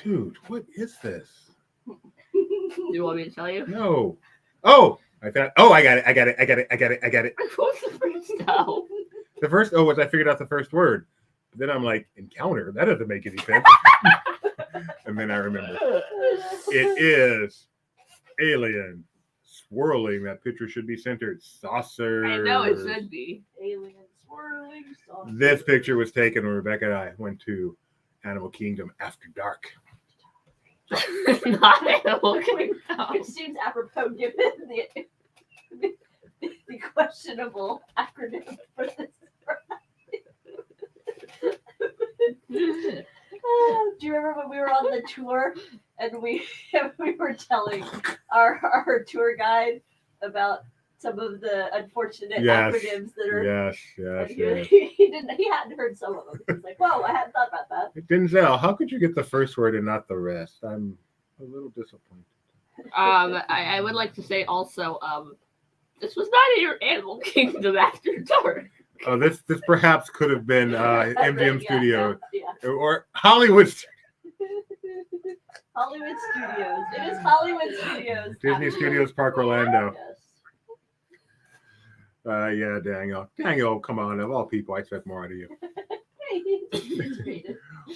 Dude, what is this? You want me to tell you? No. Oh, I got it. I got it. What's the first no? The first O was I figured out the first word. But then I'm like, encounter. That doesn't make any sense. And then I remember. It is alien. Swirling. That picture should be centered. Saucer. I know it should be. Alien swirling saucer. This picture was taken when Rebecca and I went to Animal Kingdom after dark. Not animal kingdom. Which seems apropos given the questionable acronym for this. Do you remember when we were on the tour and we were telling our tour guide about some of the unfortunate acronyms that are Yes. he hadn't heard some of them. He's like, whoa, I hadn't thought about that. Denzel, how could you get the first word and not the rest? I'm a little disappointed. I would like to say also, this was not in your Animal Kingdom after dark. Oh, this perhaps could have been MGM Studio Yeah. or Hollywood. Hollywood Studios. It is Hollywood Studios. Disney Studios Park Orlando. Yes. Yeah, Daniel, come on. Of all people, I expect more out of you.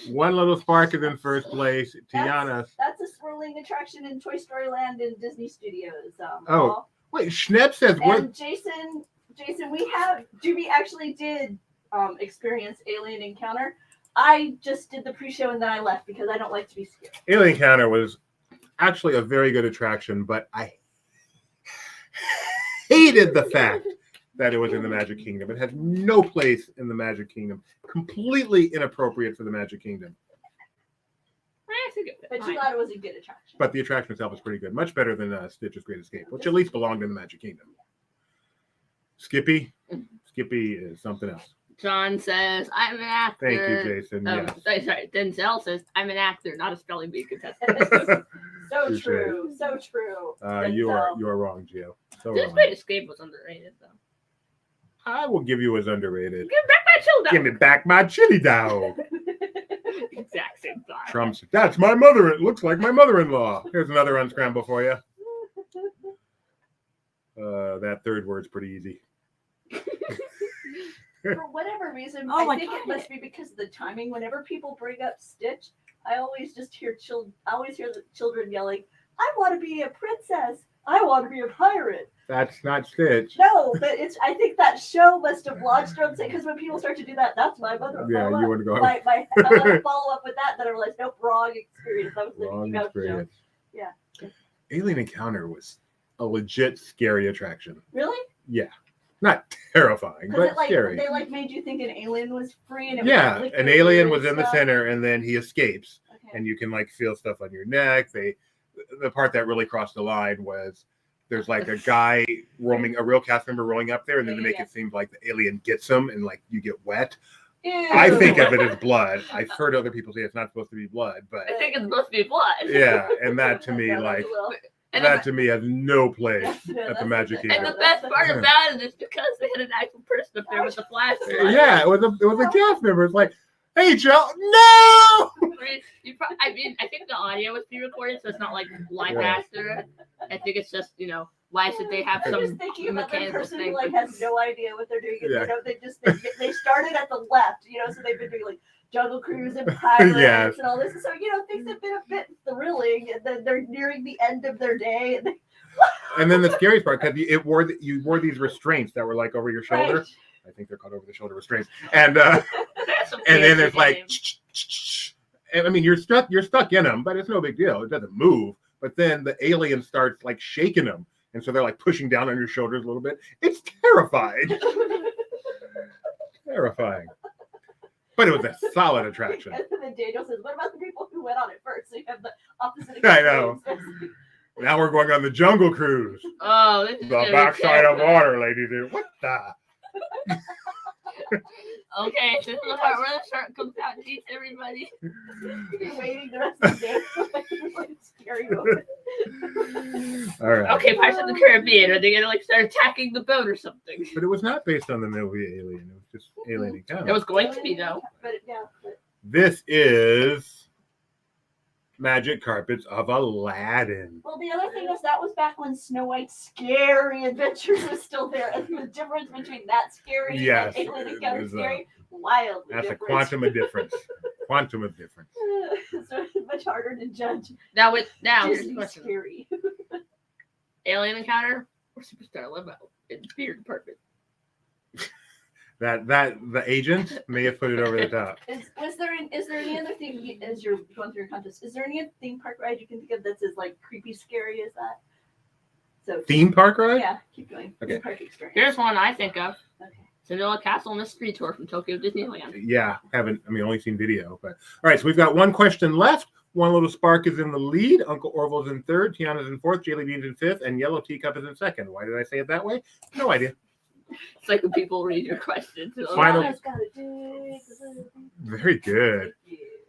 One little spark is in first place. Tiana. That's a swirling attraction in Toy Story Land in Disney Studios. Wait, Schnepp says what? And Jason, we actually did experience Alien Encounter. I just did the pre-show and then I left because I don't like to be scared. Alien Encounter was actually a very good attraction, but I hated the fact that it was in the Magic Kingdom. It has no place in the Magic Kingdom. Completely inappropriate for the Magic Kingdom. But you thought it was a good attraction. But the attraction itself was pretty good. Much better than Stitch's Great Escape, which at least belonged in the Magic Kingdom. Skippy is something else. John says, I'm an actor. Thank you, Jason. Yes. Sorry, Denzel says, I'm an actor, not a spelling bee contestant. So true. So true. You are wrong, Gio. So This wrong. Great Escape was underrated, though. I will give you as underrated. Give back my chili dog. Give me back my chili dog. Exact same thought. Trump's. That's my mother. It looks like my mother-in-law. Here's another unscramble for you. That third word's pretty easy. For whatever reason, Oh, I think it must be because of the timing. Whenever people bring up Stitch, I always just hear the children yelling, "I want to be a princess! I want to be a pirate!" That's not Stitch. No, but I think that show must have launched from because when people start to do that, that's my mother. Yeah, you want to go. I want to follow up with that. Then I realized, nope, wrong experience. I was the Wrong Mickey Mouse show. experience. Yeah. Alien Encounter was a legit scary attraction. Really? Yeah. Not terrifying, but scary. They made you think an alien was free and it Yeah, was an alien was in the stuff. center and then he escapes. Okay. And you can feel stuff on your neck. The part that really crossed the line was there's a guy a real cast member rolling up there, and then to make it seem like the alien gets him and you get wet. Ew. I think of it as blood. I've heard other people say it's not supposed to be blood, but I think it's supposed to be blood. yeah, and that to me that to me has no place Yeah, at the Magic And Kingdom. the best part about it is because they had an actual person up there with the flashlight. Yeah, it was a cast member. It's like, hey, Joe, no! I think the audio was pre-recorded, so it's not like live Right. actor. I think it's just, why should they have I'm some just thinking about the mechanical person thing? who has no idea what they're doing. Yeah. They started at the left, so they've been doing Jungle Cruise and Pirates Yes. and all this. So things have been a bit thrilling, and then they're nearing the end of their day. And then the scariest part, because you wore these restraints that were over your shoulder. Right. I think they're called over the shoulder restraints. And and then there's and I mean you're stuck in them, but it's no big deal. It doesn't move. But then the alien starts shaking them, and so they're pushing down on your shoulders a little bit. It's terrifying. Terrifying. But it was a solid attraction. And then Daniel says, "What about the people who went on it first?" So you have the opposite. I know. experience. Now we're going on the Jungle Cruise. Oh, this is The gonna be backside of terrible. water, ladies. What the? Okay, this is the part where the shark comes out and eats everybody. You're waiting the rest of the day for like scary moment. All right. Okay, Pirates of the Caribbean. Are they gonna start attacking the boat or something? But it was not based on the movie Alien. It was just Alien Encounter. It was going to be though. But This is Magic Carpets of Aladdin. well, the other thing is that was back when Snow White's Scary Adventures was still there, and the difference between that scary Yes, and Alien Encounter there's scary, wildly That's different. a quantum of difference. Quantum of difference. So it's much harder to judge. Now here's the Disney question: scary. Alien Encounter or Superstar Limo in the theater department? That the agent may have put it over the top. Is there any other thing as you're going through your contest? Is there any theme park ride you can think of that's as like creepy scary as that? So Theme park ride? Yeah, keep going. Okay. Theme park experience. Here's one I think of. Okay. Cinderella Castle Mystery Tour from Tokyo Disneyland. Yeah, only seen video. But all right, so we've got one question left. One Little Spark is in the lead. Uncle Orville's in third. Tiana's in fourth. Jelly Bean's in fifth. And Yellow Teacup is in second. Why did I say it that way? No idea. It's like when people read your questions. Final- Tiana's gotta dig. Very good.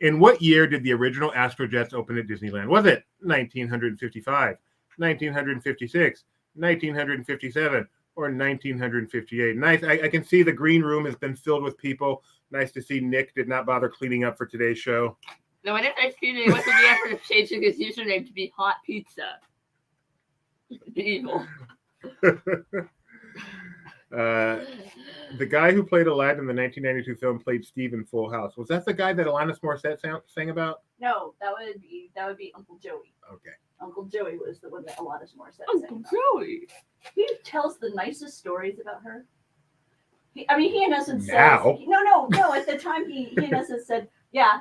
In what year did the original Astrojets open at Disneyland? Was it 1955, 1956, 1957, or 1958? Nice. I can see the green room has been filled with people. Nice to see Nick did not bother cleaning up for today's show. No, I didn't excuse me. What's the effort of changing his username to be Hot Pizza? Evil. The guy who played Aladdin in the 1992 film played Steve in Full House. Was that the guy that Alanis Morissette sang about? No, that would be Uncle Joey. Okay. Uncle Joey was the one that Alanis Morissette sang Uncle about. Joey. He tells the nicest stories about her. He in essence Now? says no. At the time, he in essence said, yeah,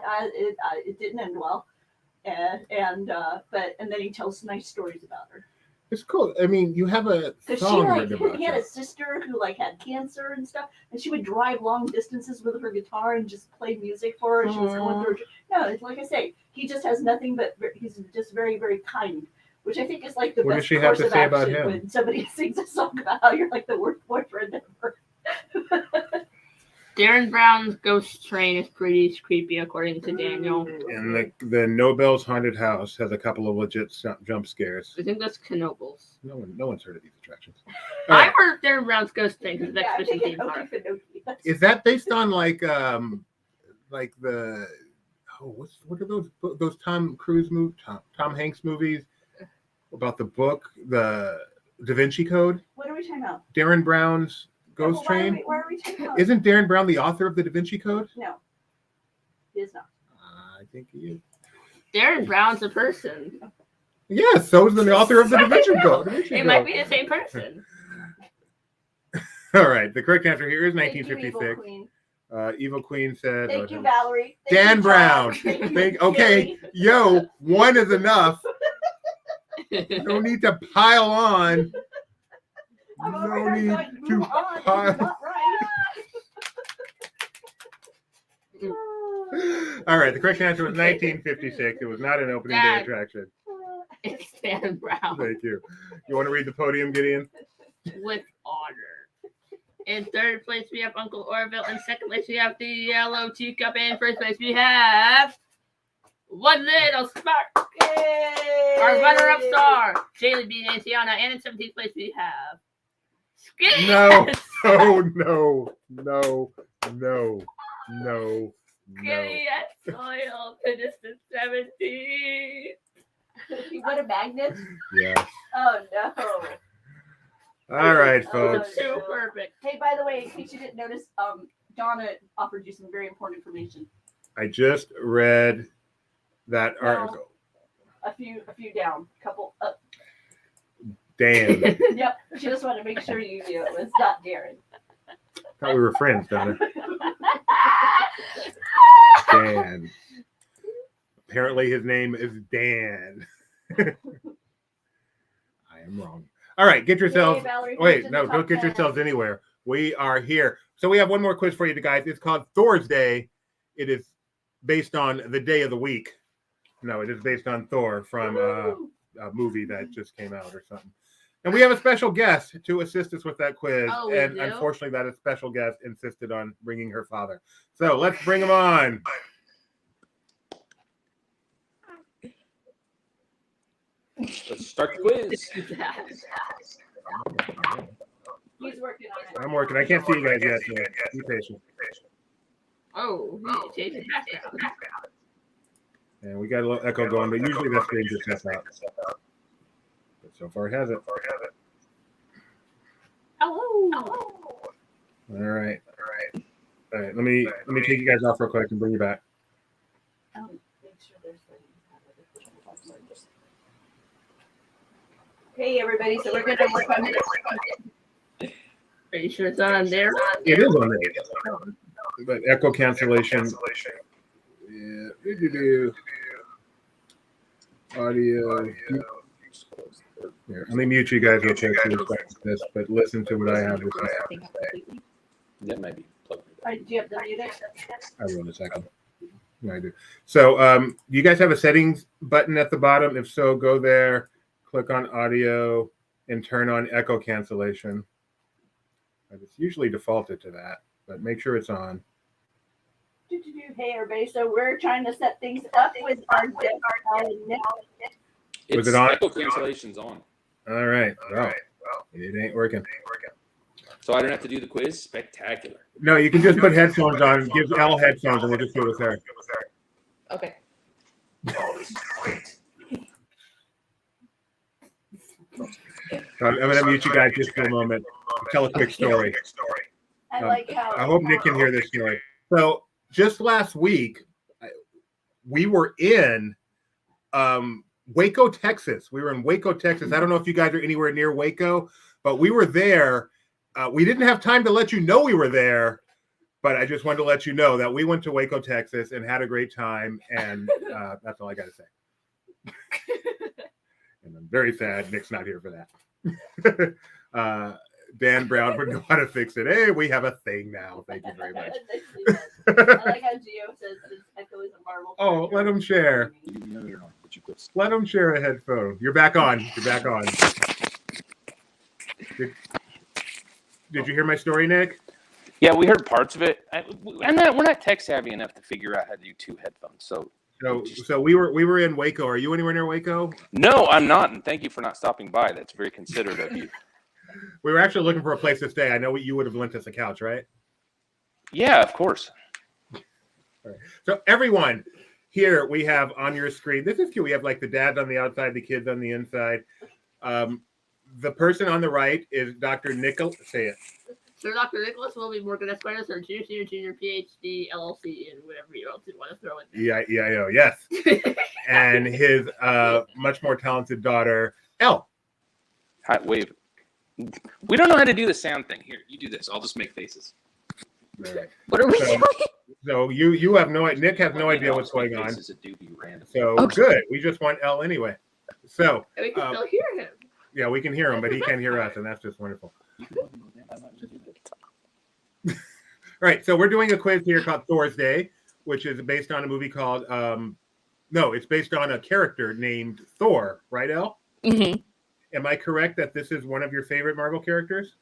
it didn't end well, and then he tells nice stories about her. It's cool. I mean, you have a Because song written about he had her. a sister who had cancer and stuff, and she would drive long distances with her guitar and just play music for her. And she was going through. No, it's like I say, he just has nothing but he's just very, very kind, which I think is like the What best does she have course to of say about action him? when somebody sings a song about how you're like the worst boyfriend ever. Darren Brown's ghost train is pretty creepy, according to Daniel. And the Nobel's Haunted House has a couple of legit jump scares. I think that's Knoebels. No one's heard of these attractions. All right. I've heard Darren Brown's ghost train because it's Yeah, I Expedition think theme park. Is that based on like the what are those Tom Cruise Tom Hanks movies about the book, the Da Vinci Code? What are we talking about? Darren Brown's Ghost Train? Why are we talking about? Isn't Darren Brown the author of the Da Vinci Code? No, he is not. I think he is. Darren Brown's a person. Yes, so is the author of the Da Vinci Code. It might be the same person. All right, the correct answer here is Thank you, 1956. Evil Queen. Evil Queen said. Thank you, Valerie. Thank Dan you, Brown. John. Thank you, Okay, Jerry. yo, one is enough. No need to pile on. I'm over No here need going, to move on, this is pile. not right. All right, the correct answer was 1956. It was not an opening day Dad. attraction. It's Dan Brown Thank you. You want to read the podium, Gideon? with honor. In third place, we have Uncle Orville. In second place, we have the Yellow Teacup. And in first place, we have One Little Spark. Yay! Our runner-up star, Jaylee Bean and Tiana. And in 17th place, we have Skitty. No. Oh, no. Skitty at soil to distance 17. You got a magnet? Yeah. Oh no. All right, Oh, folks. Too no. perfect. Hey, by the way, in case you didn't notice, Donna offered you some very important information. I just read that No. article. A few down, couple up. Dan. Yep. She just wanted to make sure you knew it was not Darren. Thought we were friends, Donna. Dan. Apparently his name is Dan. I am wrong. All right, get yourselves. Yay, Valerie, Wait, finished in no, the don't top get 10. yourselves anywhere. We are here. So we have one more quiz for you guys. It's called Thorsday. It is based on the day of the week. No, it is based on Thor from Woo! a movie that just came out or something. And we have a special guest to assist us with that quiz. Oh, we and do? unfortunately, that special guest insisted on bringing her father. So let's bring him on. Let's start the quiz. He's working on it. I'm working. I can't see you guys yet. So be patient. Oh, he changed the background. And we got a little echo going, but usually that screen just shuts out. But so far it hasn't. Hello. All right. Let me take you guys off real quick and bring you back. Make sure there's Hey everybody, so we're gonna work on this. Are you sure it's not on there? It is on there. But echo cancellation. Yeah. Audio. Here, let me mute you guys real quick to this, but listen to what I have. That might be plugged. Do you have the music? I will in a second. Yeah, I do. So, do you guys have a settings button at the bottom? If so, go there, click on audio, and turn on echo cancellation. It's usually defaulted to that, but make sure it's on. Hey everybody, so we're trying to set things up with our Nick. Was it on? Echo cancellation's on. All right. Well, it ain't working. So I don't have to do the quiz? Spectacular. No, you can just put headphones on. Give Elle headphones, and we'll just do it with her. Okay. I'm going to mute you guys just for a moment. Tell a quick story. I like how. I hope Nick can hear this story. So, just last week, we were in Waco, Texas. We were in Waco, Texas. I don't know if you guys are anywhere near Waco, but we were there. We didn't have time to let you know we were there, but I just wanted to let you know that we went to Waco, Texas, and had a great time. And that's all I got to say. And I'm very sad Nick's not here for that. Dan Brown would know how to fix it. Hey, we have a thing now. Thank you very much. I like how Gio says this echo is a Marvel. Oh, let him share. Let him share a headphone. You're back on. You're back on. Did you hear my story, Nick? Yeah, we heard parts of it. We're not tech savvy enough to figure out how to do two headphones. So we were in Waco. Are you anywhere near Waco? No, I'm not. And thank you for not stopping by. That's very considerate of you. We were actually looking for a place to stay. I know you would have lent us a couch, right? Yeah, of course. All right. So everyone, here we have on your screen. This is cute. We have like the dads on the outside, the kids on the inside. The person on the right is Dr. Nicholas. Say it. Sir Dr. Nicholas will be Morgan Esquire, Sir Junior, PhD, LLC, and whatever else you want to throw in there. EIO, yes. And his much more talented daughter, Elle. Hi, wave. We don't know how to do the sound thing. Here, you do this. I'll just make faces. All right. What are we doing? So you have no. Nick has no idea what's going on. So Okay. good. We just want Elle anyway. So And we can still hear him. yeah, we can hear him, but he can't hear us, and that's just wonderful. All right, so we're doing a quiz here called Thorsday, which is based on a movie called it's based on a character named Thor, right, Elle? Mm-hmm. Am I correct that this is one of your favorite Marvel characters?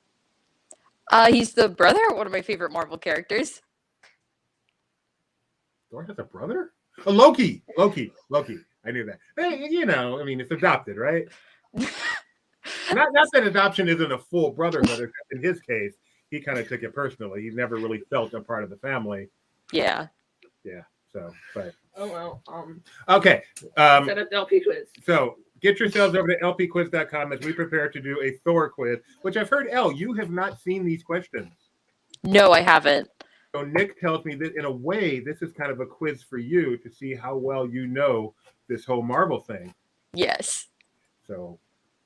He's the brother of one of my favorite Marvel characters. Thor has a brother? Oh, Loki. I knew that. Hey, I mean, it's adopted, right? not that adoption isn't a full brotherhood. In his case, he kind of took it personally. He never really felt a part of the family. Yeah. Yeah. So, but Oh well. okay. Set up the LP quiz. So get yourselves over to lpquiz.com as we prepare to do a Thor quiz, which I've heard, Elle, you have not seen these questions. No, I haven't. So Nick tells me that in a way, this is kind of a quiz for you to see how well you know this whole Marvel thing. Yes. So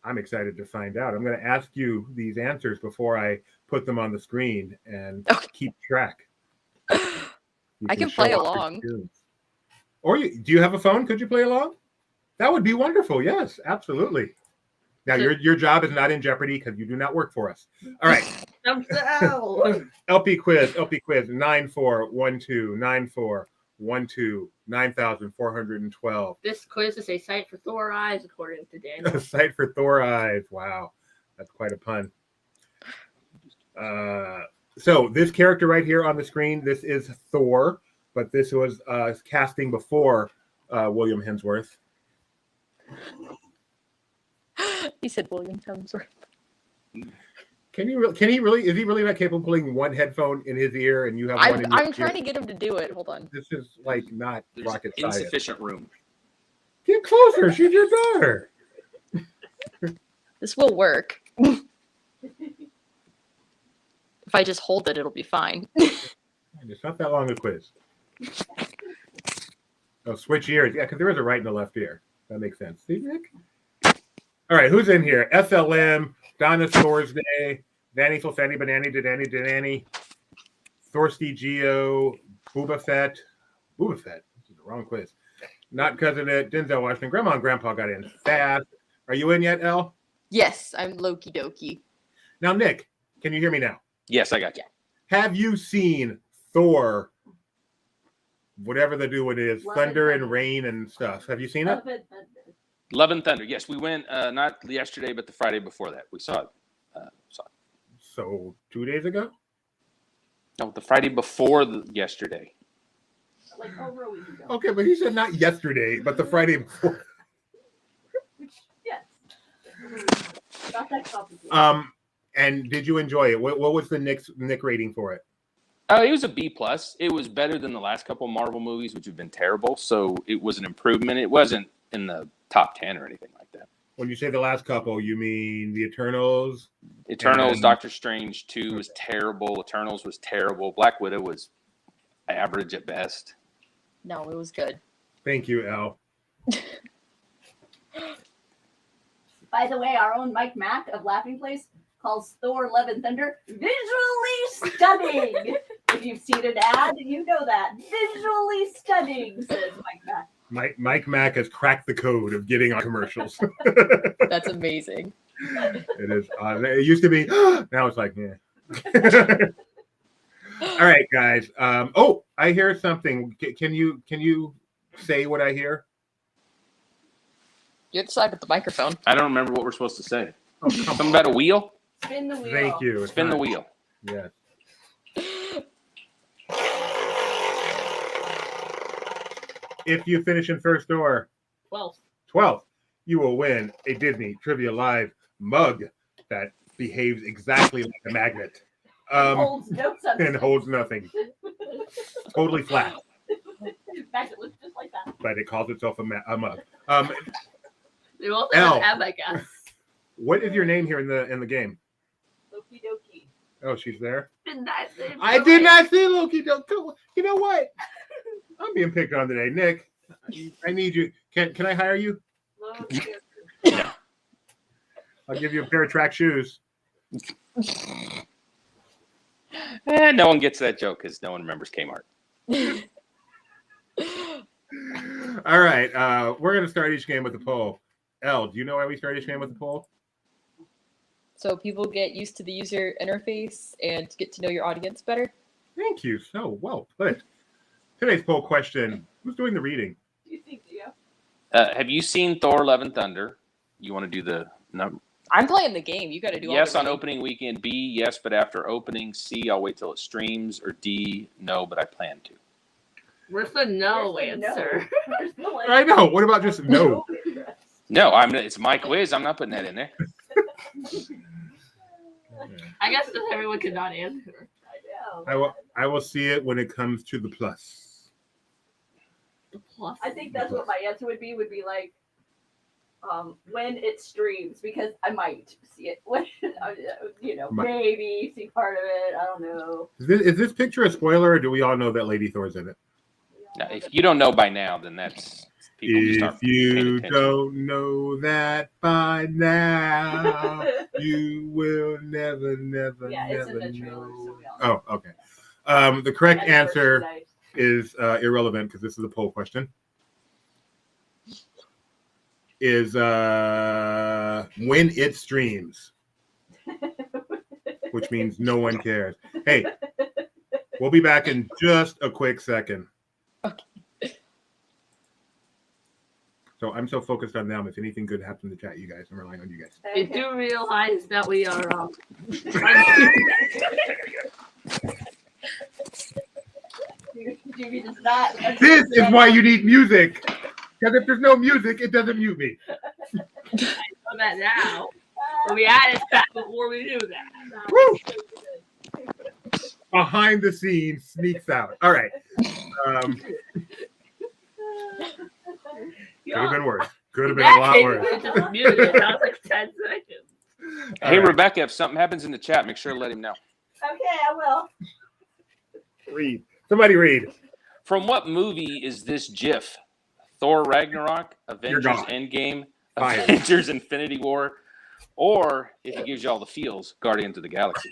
I'm excited to find out. I'm going to ask you these answers before I put them on the screen and keep track. I can play along. Or do you have a phone? Could you play along? That would be wonderful. Yes, absolutely. Now your job is not in jeopardy because you do not work for us. All right. LP quiz 94129412 9412 This quiz is a site for Thor eyes, according to Daniel. A site for Thor eyes. Wow, that's quite a pun. So this character right here on the screen, this is Thor, but this was casting before William Hemsworth. He said William Hemsworth. Can he really? Is he really not capable of putting one headphone in his ear and you have one in your I'm ear? trying to get him to do it. Hold on. This is like not There's rocket science. insufficient room. Get closer. She's your daughter. This will work. If I just hold it, it'll be fine. It's not that long a quiz. Oh, switch ears. Yeah, because there is a right and a left ear. That makes sense. See, Nick? All right, who's in here? SLM, Donna Thorsday, Danny Fulfani, Banani, Danny, Thorsday, Geo, Boba Fett. Boba Fett. This is the wrong quiz. Not cousin it. Denzel Washington. Grandma and Grandpa got in fast. Are you in yet, Elle? Yes, I'm Loki Doki. Now, Nick, can you hear me now? Yes, I got you. Have you seen Thor? Whatever the doing is, Love thunder and and rain and stuff. Have you seen it? Love and Thunder. Love and Thunder. Yes, we went not yesterday, but the Friday before that. We saw it. So 2 days ago? No, the Friday before yesterday. Like over a week ago. Okay, but he said not yesterday, but the Friday before. Yes. Not that complicated. And did you enjoy it? What was the Nick rating for it? It was a B+. It was better than the last couple of Marvel movies, which have been terrible. So it was an improvement. It wasn't in the top 10 or anything like that. When you say the last couple, you mean the Eternals? Eternals, And- Doctor Strange 2 was terrible. Eternals was terrible. Black Widow was average at best. No, it was good. Thank you, Elle. By the way, our own Mike Mack of Laughing Place calls Thor Love and Thunder visually stunning. If you've seen an ad, you know that. Visually stunning, says Mike Mack. Mike Mack has cracked the code of getting on commercials. That's amazing. It is. It used to be. Now it's like, yeah. All right, guys. Oh, I hear something. Can you say what I hear? You have to side with the microphone. I don't remember what we're supposed to say. Oh, come Something about a wheel? Spin the wheel. Thank you. Spin the wheel. Yes. If you finish in first or 12th, you will win a Disney Trivia Live mug that behaves exactly like a magnet. Holds no substance. And holds nothing. Totally flat, In fact, it looks just like that. but it calls itself a mug. They also Elle. have I guess. What is your name here in the game? Loki dokie. Oh, she's there. Didn't I say I did not see Loki. You know what? I'm being picked on today, Nick. I need you. Can I hire you? Loki I'll give you a pair of track shoes. No one gets that joke because no one remembers Kmart. All right. We're gonna start each game with a poll. Elle, do you know why we start each game with a poll? So people get used to the user interface and get to know your audience better. Thank you. So well put. Today's poll question: who's doing the reading? Do you think, Gio? Have you seen Thor: Love and Thunder? You want to do the number? I'm playing the game. You got to do all Yes the on reading. opening weekend. B, yes, but after opening. C, I'll wait till it streams. Or D, no, but I plan to. Where's the no There's the answer? No. There's the like, I know. What about just no? interest. No, it's my quiz. I'm not putting that in there. I guess because everyone could not answer. I know. I will see it when it comes to the plus. The plus. I think that's what my answer would be like when it streams, because I might see it when maybe see part of it. I don't know. Is this picture a spoiler, or do we all know that Lady Thor's in it? Now, if you don't know by now, then that's people just If aren't paying you attention. don't know that by now, you will never Yeah, it's in the trailer, know. so we all know. Oh, okay. The correct That's answer merchandise. is irrelevant because this is a poll question. Is when it streams, which means no one cares. Hey, we'll be back in just a quick second. So I'm so focused on them. If anything good happens in the chat, you guys, I'm relying on you guys. We do realize that we are Jimmy does not. This is why you need music. Because if there's no music, it doesn't mute me. on that now. But we added that before we knew that. Woo! Behind the scenes sneaks out. All right. Could have been worse. Could have been a lot worse. It just muted. That was like 10 seconds. Hey, All right. Rebecca, if something happens in the chat, make sure to let him know. Okay, I will. Read. Somebody read. From what movie is this GIF? Thor Ragnarok, Avengers gone. Endgame, Fired. Avengers Infinity War, Or if he gives you all the feels, Guardians of the Galaxy.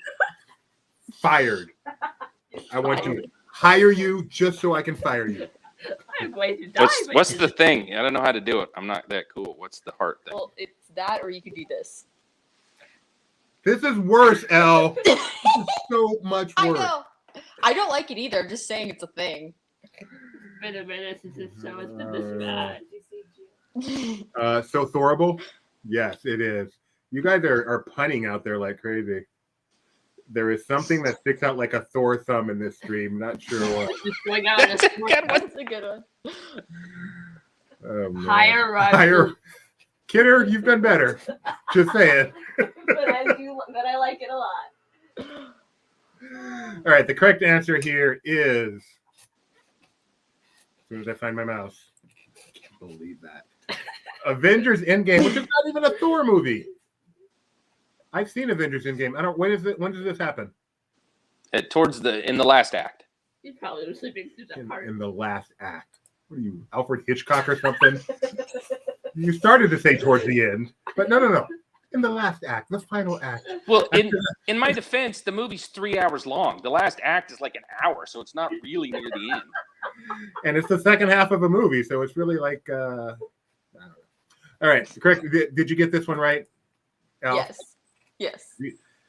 Fired. I want to hire you just so I can fire you. I'm going to die. What's the thing? I don't know how to do it. I'm not that cool. What's the heart thing? Well, it's that, or you could do this. This is worse, Elle. This is so much I worse. know. I don't like it either. I'm just saying it's a thing. Been a minute since this show has been this bad. So Thorable? Yes, it is. You guys are punning out there like crazy. There is something that sticks out like a Thor thumb in this stream. Not sure what. Just going out in a That's a good one. Oh, man. higher Higher. Kidder, you've done better. Just saying. but I like it a lot. All right, the correct answer here is. As soon as I find my mouse. I can't believe that. Avengers Endgame, which is not even a Thor movie. I've seen Avengers Endgame. I don't. When does this happen? In the last act. You probably were sleeping through that part. In the last act. What are you, Alfred Hitchcock or something? You started to say towards the end, but no. In the last act, the final act. Well, in my defense, the movie's 3 hours long. The last act is like an hour, so it's not really near the end. And it's the second half of a movie, so it's really like. I don't know. All right, correct. Did you get this one right, Al? Yes.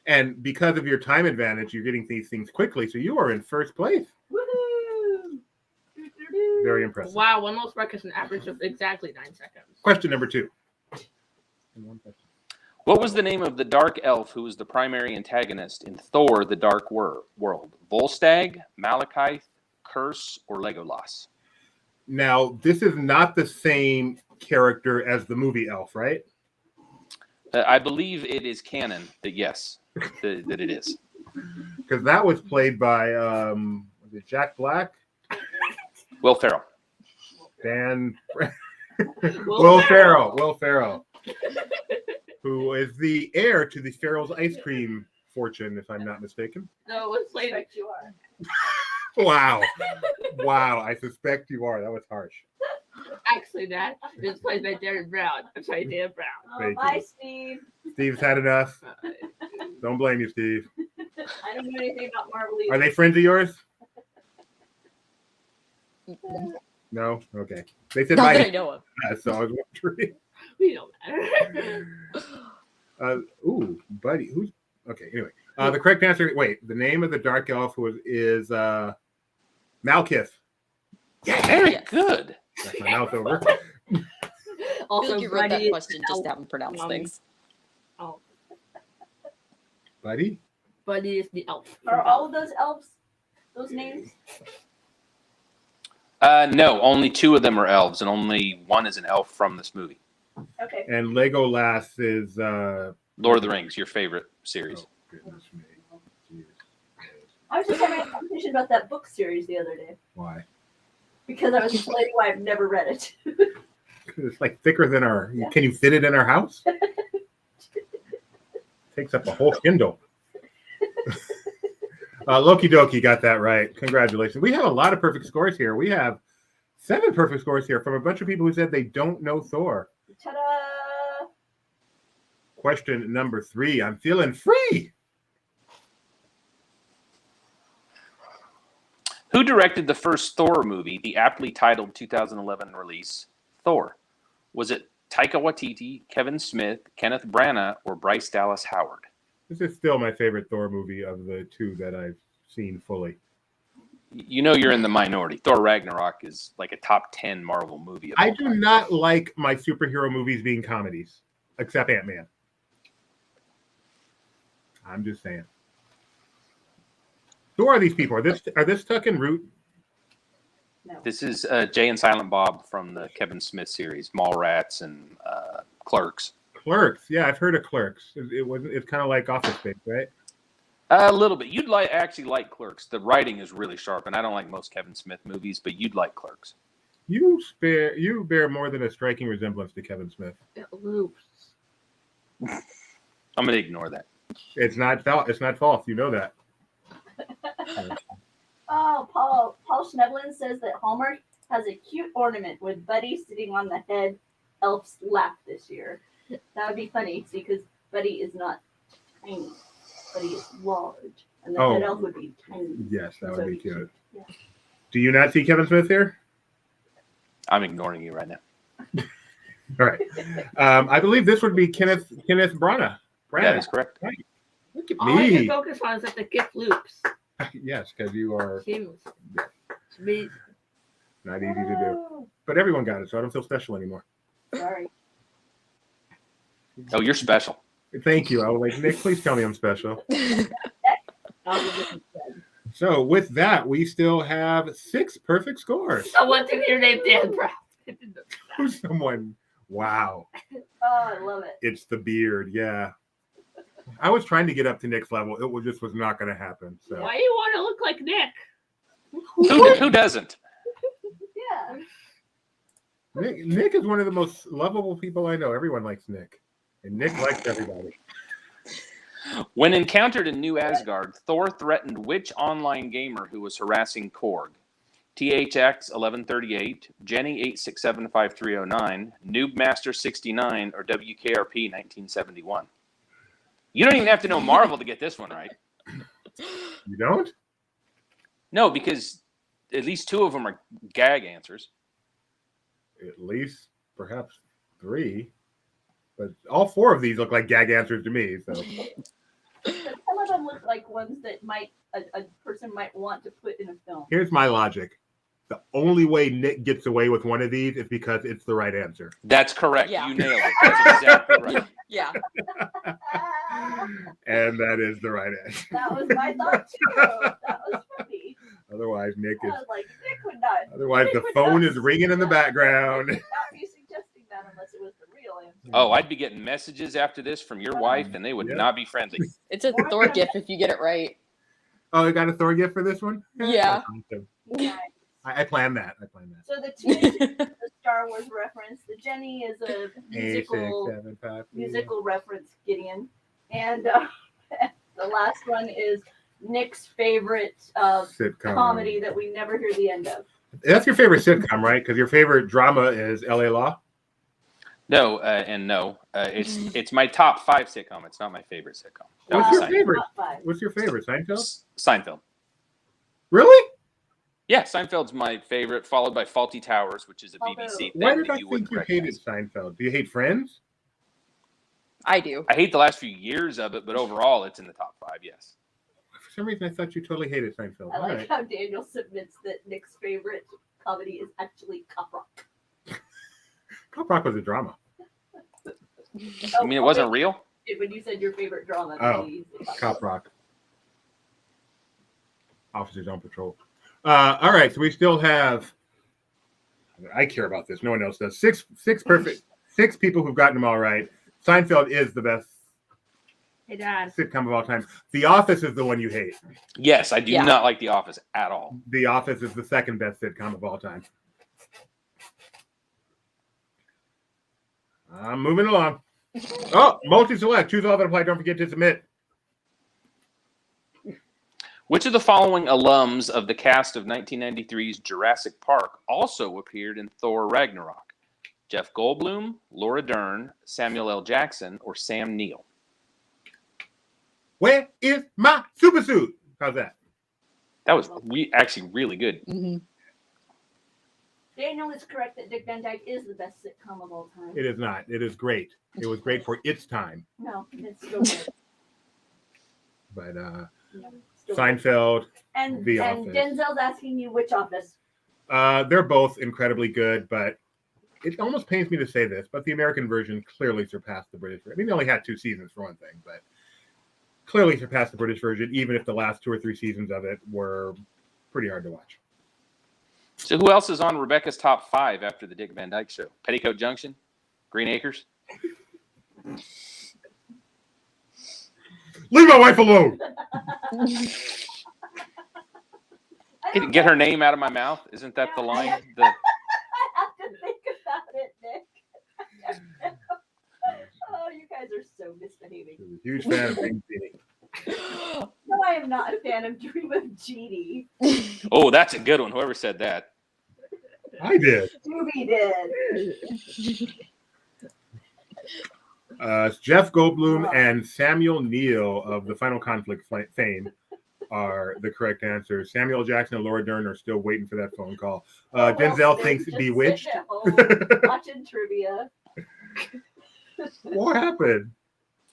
And because of your time advantage, you're getting these things quickly, so you are in first place. Woohoo! Very impressive. Wow, one most records an average of exactly 9 seconds. Question number 2. What was the name of the dark elf who was the primary antagonist in Thor: The Dark World? Volstagg, Malekith, Curse, or Legolas? Now, this is not the same character as the movie Elf, right? I believe it is canon that yes, that it is. Because that was played by was it Jack Black? Will Ferrell. Will Ferrell. Who is the heir to the Ferrell's ice cream fortune, if I'm not mistaken. No, it was played. You are. Wow. I suspect you are. That was harsh. Actually, that is played by Darren Brown. I'm sorry, Dan Brown. Oh, Thank bye, you. Steve. Steve's had enough. Don't blame you, Steve. I don't know anything about Marvel Are either. they friends of yours? No? Okay. They said Not that I bye. know of. So I was wondering. We don't matter. Ooh, buddy. Who's okay? Anyway, the correct answer. Wait, the name of the dark elf is Malekith. Very Yes. good. That's my mouth over. I feel Also, like you wrote that Buddy is question an just elf. to have him pronounce things. Oh, Buddy. Buddy is the elf. Are all of those elves those names? No, only 2 of them are elves, and only 1 is an elf from this movie. Okay. And Legolas is Lord of the Rings, your favorite series. oh, goodness me. Jeez. I was just having a conversation about that book series the other day Why? because I was explaining why I've never read it. It's like thicker than our. Yeah. Can you fit it in our house? Takes up a whole Kindle. Loki Doki got that right. Congratulations. We have a lot of perfect scores here. We have 7 perfect scores here from a bunch of people who said they don't know Thor. Ta-da! Question number 3. I'm feeling free. Who directed the first Thor movie, the aptly titled 2011 release, Thor? Was it Taika Waititi, Kevin Smith, Kenneth Branagh, or Bryce Dallas Howard? This is still my favorite Thor movie of the 2 that I've seen fully. You know you're in the minority. Thor Ragnarok is like a top 10 Marvel movie. Of I all do time. not like my superhero movies being comedies, except Ant-Man. I'm just saying. Who are these people? Are this Tuck and Root? No. This is Jay and Silent Bob from the Kevin Smith series, Mallrats and Clerks. Clerks. Yeah, I've heard of Clerks. It's kind of like Office Space, right? A little bit. You'd actually like Clerks. The writing is really sharp, and I don't like most Kevin Smith movies, but you'd like Clerks. You bear more than a striking resemblance to Kevin Smith. It loops. I'm gonna ignore that. It's not false. You know that. Oh, Paul Schneblin says that Hallmark has a cute ornament with Buddy sitting on the head elf's lap this year. That would be funny, see, because Buddy is not tiny. Buddy is large. And the Oh. head elf would be tiny. Yes, that would be cute. Yeah. Do you not see Kevin Smith here? I'm ignoring you right now. All right. I believe this would be Kenneth Branagh. That is correct. Look at All I can me. focus on is that the gift loops. Yes, because you are Seems to be not easy to do. But everyone got it, so I don't feel special anymore. Sorry. Oh, you're special. Thank you. I was like, Nick, please tell me I'm special. I'll give it instead. So with that, we still have 6 perfect scores. someone to your name Dan Brown. Who's someone? Wow. Oh, I love it. It's the beard. Yeah. I was trying to get up to Nick's level. It was not going to happen. So Why do you want to look like Nick? Who doesn't? Yeah. Nick is one of the most lovable people I know. Everyone likes Nick. And Nick likes everybody. When encountered in New Asgard, Thor threatened which online gamer who was harassing Korg? THX 1138, Jenny 8675309, Noobmaster 69, or WKRP 1971? You don't even have to know Marvel to get this one right. You don't? No, because at least 2 of them are gag answers. At least perhaps 3. But all 4 of these look like gag answers to me. So But some of them look like ones that a person might want to put in a film. here's my logic. The only way Nick gets away with one of these is because it's the right answer. That's correct. Yeah. You nailed it. That's exactly right. Yeah. And that is the right answer. That was my thought too. That was funny. Otherwise, Nick I is. was like, Nick would not. Otherwise, Nick the would phone not- is ringing in the background. Would not be suggesting that unless it was the real answer. Oh, I'd be getting messages after this from your wife, and they would Yeah. not be friendly. It's a Thor gift if you get it right. Oh, you got a Thor gift for this one? Yeah. Awesome. Yeah. I planned that. So the two is the Star Wars reference. The Jenny is a 8, 6, musical 7, 5, 3. musical reference, Gideon, and the last one is Nick's favorite Sitcom. comedy that we never hear the end of. That's your favorite sitcom, right? Because your favorite drama is LA Law. No, and no. It's my top 5 sitcom. It's not my favorite sitcom. That What's was your Seinfeld. favorite? Top 5. What's your favorite? Seinfeld? Seinfeld. Really? Yeah, Seinfeld's my favorite, followed by Faulty Towers, which is a BBC thing. Why did that I you wouldn't think you hated recognize. Seinfeld? Do you hate Friends? I do. I hate the last few years of it, but overall, it's in the top 5. Yes. For some reason, I thought you totally hated Seinfeld. I All like right. how Daniel submits that Nick's favorite comedy is actually Cop Rock. Cop Rock was a drama. I mean, it wasn't real. When you said your favorite drama, Oh, you said Cop Rock. Officers on Patrol. All right, so we still have. I care about this. No one else does. Six perfect. 6 people who've gotten them all right. Seinfeld is the best Hey, Dad. sitcom of all time. The Office is the one you hate. Yes, I do Yeah. not like The Office at all. The Office is the second best sitcom of all time. I'm moving along. Oh, multi-select. Choose all that apply. Don't forget to submit. Which of the following alums of the cast of 1993's Jurassic Park also appeared in Thor Ragnarok? Jeff Goldblum, Laura Dern, Samuel L. Jackson, or Sam Neill? Where is my super suit? How's that? That was actually really good. Hmm. Daniel is correct that Dick Van Dyke is the best sitcom of all time. It is not. It is great. It was great for its time. No, it's still good. But No, still good. Seinfeld, And The and Office. Denzel's asking you which office. they're both incredibly good, but it almost pains me to say this, but the American version clearly surpassed the British version. I mean, they only had 2 seasons for one thing, but clearly surpassed the British version, even if the last 2 or 3 seasons of it were pretty hard to watch. So who else is on Rebecca's top 5 after the Dick Van Dyke Show? Petticoat Junction? Green Acres? Leave my wife alone! I don't Get know. her name out of my mouth. Isn't that the line? I have to think about it, Nick. Oh, you guys are so misbehaving. I was a huge fan of Bing Beanie. No, I am not a fan of Dream of Jeannie. Oh, that's a good one. Whoever said that. I did. Doobie did. Jeff Goldblum and Samuel Neal of the Final Conflict fame are the correct answers. Samuel Jackson and Laura Dern are still waiting for that phone call. Denzel thinks Bewitched. Watching trivia. What happened?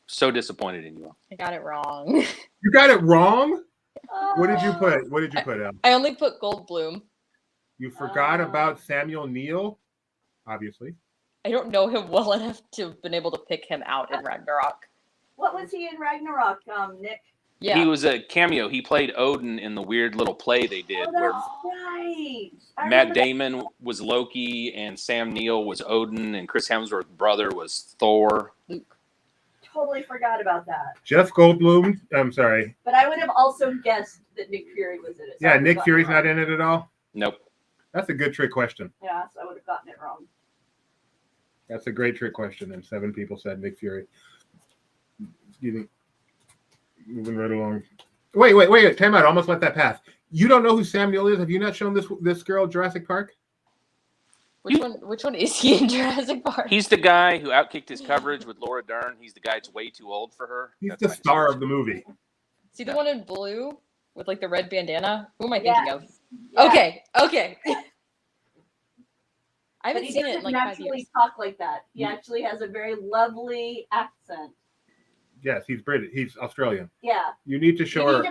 So disappointed in you all. I got it wrong. You got it wrong? What did you put? What did you put, El? I only put Goldblum. You forgot about Samuel Neal, obviously. I don't know him well enough to have been able to pick him out in Ragnarok. What was he in Ragnarok, Nick? Yeah. He was a cameo. He played Odin in the weird little play they did Oh, where that's right. I Matt remember Damon was Loki and Sam Neill was Odin and Chris Hemsworth's brother was Thor. Luke. Totally forgot about that. Jeff Goldblum. I'm sorry. But I would have also guessed that Nick Fury was in it. So Yeah, Nick Fury's not in it at all. Nope. That's a good trick question. Yeah, so I would have gotten it wrong. That's a great trick question. And 7 people said Nick Fury. Excuse me. Moving right along. Wait. Time out. Almost let that pass. You don't know who Sam Neill is? Have you not shown this girl Jurassic Park? Which one is he in Jurassic Park? He's the guy who outkicked his coverage with Laura Dern. He's the guy that's way too old for her. He's That's the my star choice. of the movie. Is he the one in blue with like the red bandana? Who am I thinking of? Yeah. Okay. I But haven't he seen it doesn't in like 5 naturally years. talk like that. He actually has a very lovely accent. Yes, he's British. He's Australian. Yeah. You need to show her.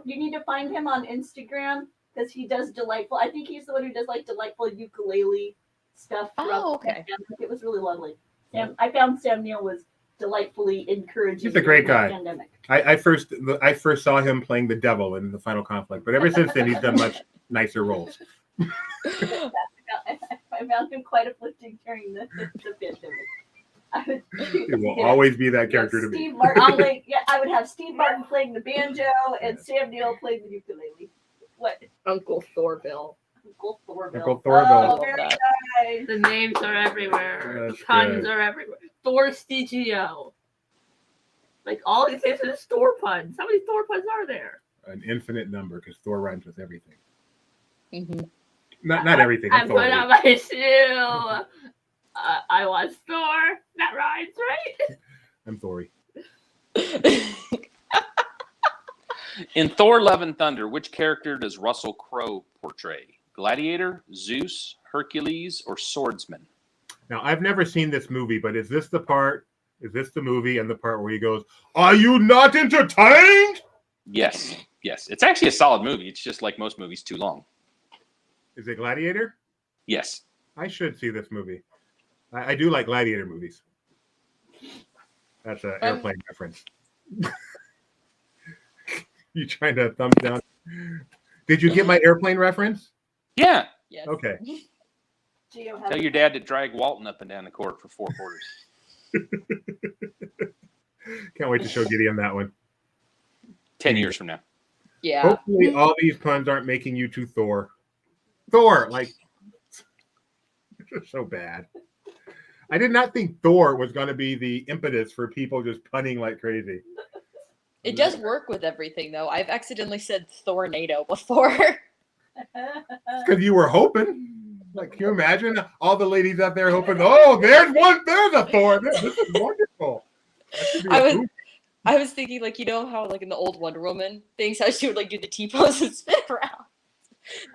You need to find him on Instagram because he does delightful. I think he's the one who does like delightful ukulele stuff. throughout Oh, the okay. pandemic. It was really lovely. I found Sam Neill was delightfully encouraging. He's a great during the guy. Pandemic. I first saw him playing the devil in the Final Conflict, but ever since then he's done much nicer roles. I found him quite afflicting during the pandemic. He will always be that character to me. Steve Martin I would have Steve Martin playing the banjo and Sam Neill playing the ukulele. What? Uncle Thorville. Uncle Thorville. Uncle Thorville. Oh, very Love nice. The names are everywhere. That's Puns good. are everywhere. Thorsday GO. Like all these things are Thor puns. How many Thor puns are there? An infinite number because Thor rhymes with everything. Mm-hmm. Not everything. I Thor put on my shoe. I was Thor. That rhymes, right? I'm Thory. In Thor: Love and Thunder, which character does Russell Crowe portray? Gladiator, Zeus, Hercules, or Swordsman? Now I've never seen this movie, but is this the movie and the part where he goes, "Are you not entertained?" Yes. It's actually a solid movie. It's just like most movies, too long. Is it Gladiator? Yes. I should see this movie. I do like Gladiator movies. That's an airplane reference. You trying to thumbs down? Did you get my airplane reference? Yeah. Yes. Okay. Gio has Tell your dad to drag Walton up and down the court for 4 quarters. Can't wait to show Gideon that one. 10 years from now. Yeah. Hopefully all these puns aren't making you too Thor. Thor, like, so bad. I did not think Thor was going to be the impetus for people just punning like crazy. It does work with everything though. I've accidentally said Thornado before. Because you were hoping. Like, can you imagine all the ladies out there hoping, oh, there's a Thor. This is wonderful. That should be a movie. I was thinking, like, you know how, like, in the old Wonder Woman things, how she would, like, do the T-pose and spin around.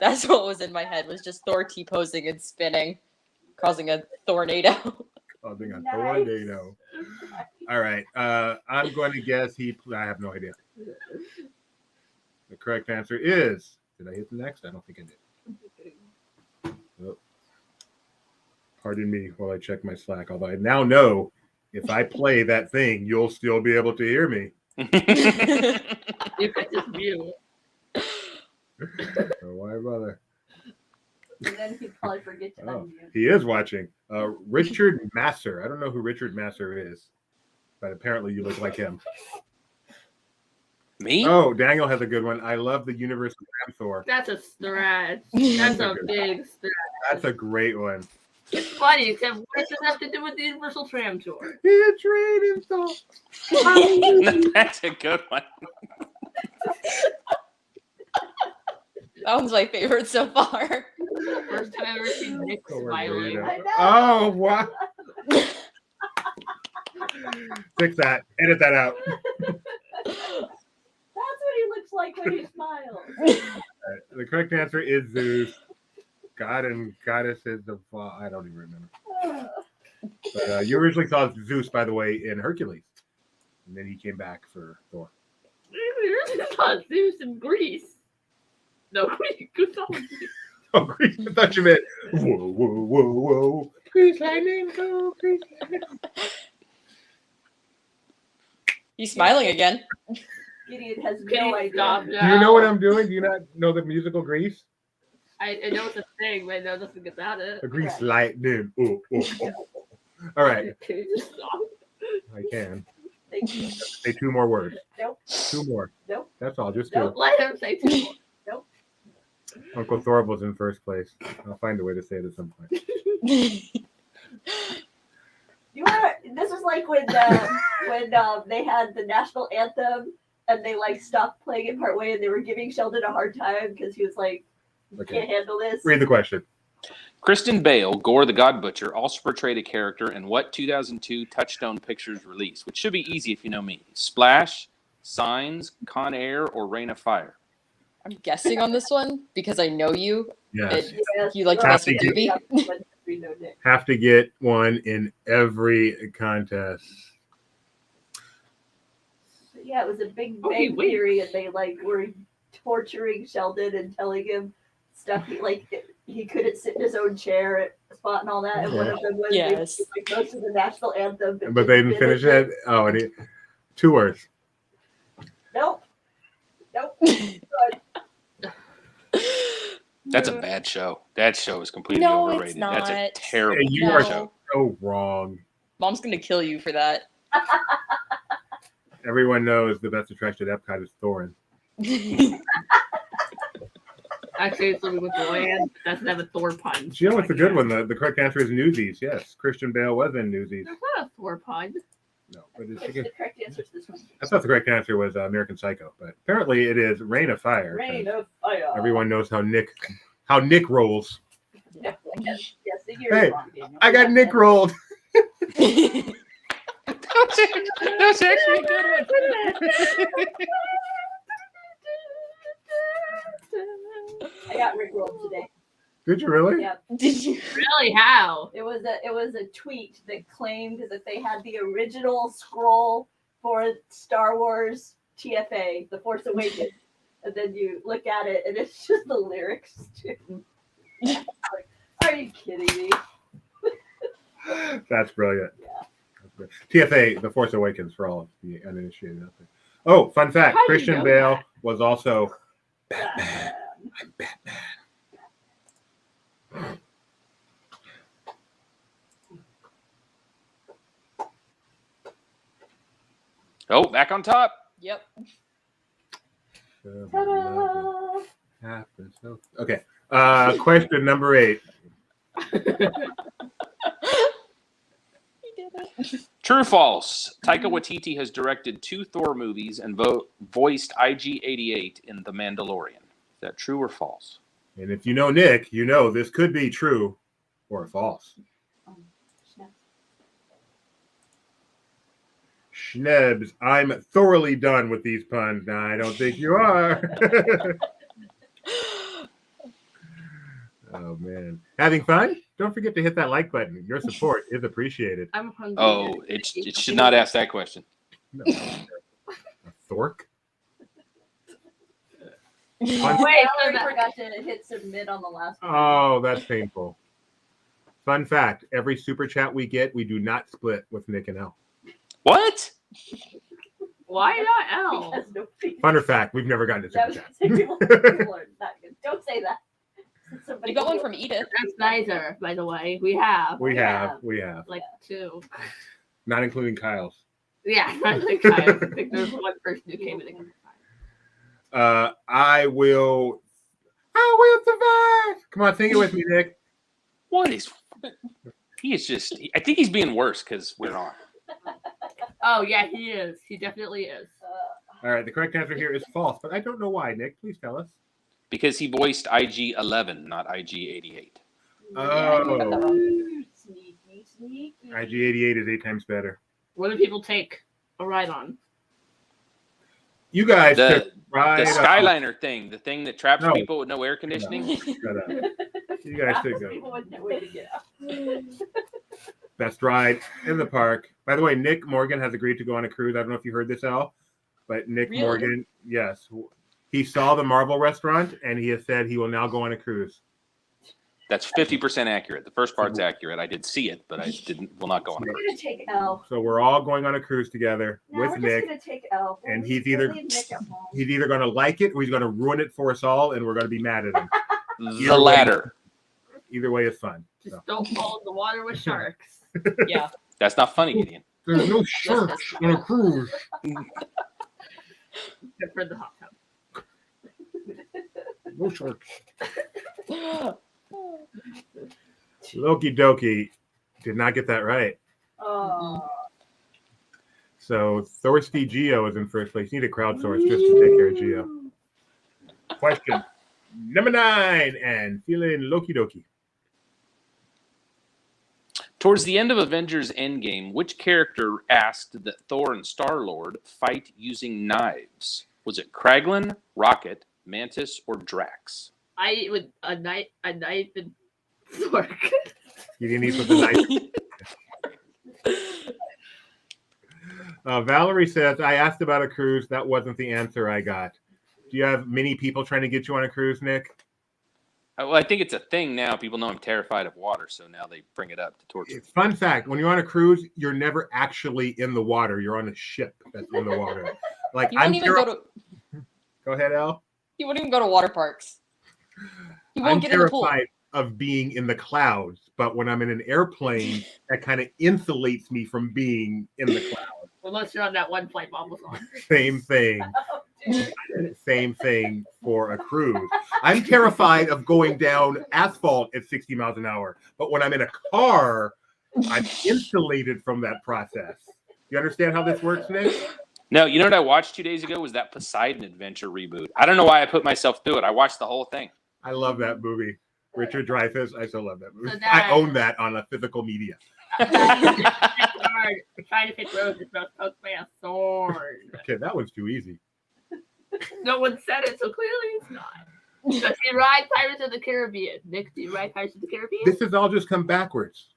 That's what was in my head, was just Thor T-posing and spinning, causing a tornado. Causing a Nice. tornado. All right. I'm going to guess I have no idea. The correct answer is, did I hit the next? I don't think I did. Oh. Pardon me while I check my Slack, although I now know if I play that thing, you'll still be able to hear me. You could just mute. So why bother? And then he'd probably forget to Oh, unmute. he is watching. Richard Masser. I don't know who Richard Masser is, but apparently you look like him. Me? Oh, Daniel has a good one. I love the universe of Thor. That's a stretch. That's a big stretch. That's a great one. It's funny, except what does this have to do with the Universal Tram Tour? It's raining Thor. That's a good one. That one's my favorite so far. First time I've ever seen Nick smiling. Tornado. I know. Oh, wow. Fix that. Edit that out. That's what he looks like when he smiles. The correct answer is Zeus. God and goddesses of I don't even remember. But you originally saw Zeus, by the way, in Hercules, and then he came back for Thor. You saw Zeus in Greece. No, Greece. Oh, Greece! I thought you meant whoa, whoa, whoa, whoa. Greece lightning, go, Greece lightning. He's smiling again. Gideon has no idea. Do you know what I'm doing? Do you not know the musical Grease? I know it's a thing, but I know nothing about it. The Grease lightning. Ooh, ooh, ooh. All right, Can you just stop? I can. Thank you. Say 2 more words. Nope. 2 more. Nope. That's all. Just 2. Nope. Let him say two more. Uncle Thor was in first place. I'll find a way to say it at some point. You want this is like when they had the national anthem and they like stopped playing it partway and they were giving Sheldon a hard time because he was like, Okay. can't handle this. Read the question. Kristen Bale, Gore the God Butcher, also portrayed a character in what 2002 Touchstone Pictures release, which should be easy if you know me. Splash, Signs, Con Air, or Rain of Fire? I'm guessing on this one because I know you. Yes. Yes. You like to mess with Have to Doobie? Have to get one in every contest. Yeah, it was a Big Bang Theory, and they like were torturing Sheldon and telling him stuff he couldn't sit in his own chair at a spot and all that. And one of them was Yes. like goes to the national anthem, But they didn't finish it? Oh, and 2 words. Nope. That's a bad show. That show is completely No, it's overrated. That's a not. terrible Hey, you No. are show. so wrong. Mom's gonna kill you for that. Everyone knows the best attraction at Epcot is Thorin. Actually, it's living with the land. Doesn't have a Thor pun. You know what's a good one? The correct answer is Newsies. Yes, Christian Bale was in Newsies. That's not a Thor pun. No, but What's the correct answer to this one? I thought the correct answer was American Psycho, but apparently it is Rain of Fire. Rain of Fire. Everyone knows how Nick rolls. Yes, yes, you're Hey, wrong, Daniel. I got Nick rolled. That's actually a good one. I got rickrolled today. Did you really? Yep. Did you? Really? How? It was a tweet that claimed that they had the original scroll for Star Wars TFA, The Force Awakens, and then you look at it and it's just the lyrics too. Like, are you kidding me? That's brilliant. Yeah. TFA, The Force Awakens, for all of the uninitiated out there. Oh, fun fact: How do you Christian know Bale that? was also Batman. I'm Batman. Oh, back on top. Yep. Ta-da! Okay. Question number 8. He did it. True or false? Taika Waititi has directed 2 Thor movies and voiced IG-88 in The Mandalorian. Is that true or false? And if you know Nick, you know this could be true or false. Schnebs, I'm thoroughly done with these puns. Now, I don't think you are. Oh, man. Having fun? Don't forget to hit that like button. Your support is appreciated. I'm hungry. Oh, it should not ask that question. No. A Thork? Wait, Wait, I forgot to hit submit on the last one. Oh, that's painful. Fun fact, every super chat we get, we do not split with Nick and Elle. What? Why not L? Because nobody- Funner fact, we've never gotten a That super was- chat. people are not good. Don't say that. You got one from Edith. That's neither, by the way. We have We Yeah. have. like 2. Not including Kyle's. Yeah, not like I think there's one person who came in and I will survive. Come on, sing it with me, Nick. What is? He is just. I think he's being worse because we're on. Oh yeah, he is. He definitely is. All right, the correct answer here is false, but I don't know why, Nick. Please tell us. Because he voiced IG-11, not IG-88. Oh, Sneaky. IG-88 is 8 times better. What do people take a ride on? You guys took The right Skyliner thing, the thing that traps No. people with no air conditioning. Shut up. You guys took People a with no way to get out. best ride in the park. By the way, Nick Morgan has agreed to go on a cruise. I don't know if you heard this, Al, but Nick Really? Morgan, yes, he saw the Marvel restaurant and he has said he will now go on a cruise. That's 50% accurate. The first part's accurate. I did see it, but I will not go on it. We're gonna take Elle. So we're all going on a cruise together No, with we're Nick. just gonna take Elle. And We'll he's leave- either- we'll leave Nick at home. He's either going to like it or he's going to ruin it for us all, and we're going to be mad at him. The latter. Either way is fun. Just So. don't fall in the water with sharks. Yeah. That's not funny, Gideon. There's no sharks on a cruise. Except for the hot tub. No sharks. Loki Doki did not get that right. Oh. So Thorsday Geo is in first place. You need a crowdsource just to take care of Geo. Question number 9 and feeling Loki Doki. Towards the end of Avengers Endgame, which character asked that Thor and Star-Lord fight using knives? Was it Kraglin, Rocket, Mantis, or Drax? I eat with a knife and fork. You didn't eat with the knife. Valerie says, I asked about a cruise. That wasn't the answer I got. Do you have many people trying to get you on a cruise, Nick? Well, I think it's a thing now. People know I'm terrified of water, so now they bring it up to torture. It's fun fact. When you're on a cruise, you're never actually in the water. You're on a ship that's in the water. Like You won't even go to. Go ahead, Al. You won't even go to water parks. You won't I'm get in the pool. terrified of being in the clouds, but when I'm in an airplane, that kind of insulates me from being in the clouds. Unless you're on that one flight Bob was on. Same thing. Oh, dude. Same thing for a cruise. I'm terrified of going down asphalt at 60 miles an hour, but when I'm in a car, I'm insulated from that process. You understand how this works, Nick? No, you know what I watched 2 days ago was that Poseidon Adventure reboot. I don't know why I put myself through it. I watched the whole thing. I love that movie. Richard Dreyfuss, I still love that movie. So that- I own that on a physical media. Hard. Trying to pick roses, but poked by a sword. Okay, that one's too easy. No one said it, so clearly it's not. Does he ride Pirates of the Caribbean? Nick, do you ride Pirates of the Caribbean? This has all just come backwards.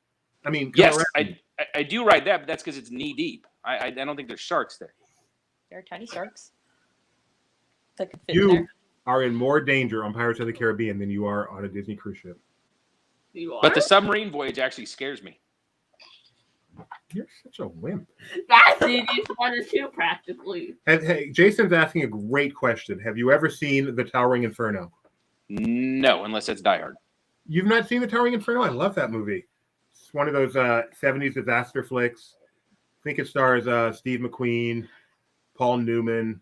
I mean, come Yes, around. I do ride that, but that's because it's knee deep. I don't think there's sharks there. There are tiny sharks that could fit in You there. are in more danger on Pirates of the Caribbean than you are on a Disney cruise ship. You are? But the submarine voyage actually scares me. You're such a wimp. That's easiest one or two, practically. Hey, Jason's asking a great question. Have you ever seen The Towering Inferno? No, unless it's Die Hard. You've not seen The Towering Inferno? I love that movie. It's one of those 70s disaster flicks. I think it stars Steve McQueen, Paul Newman,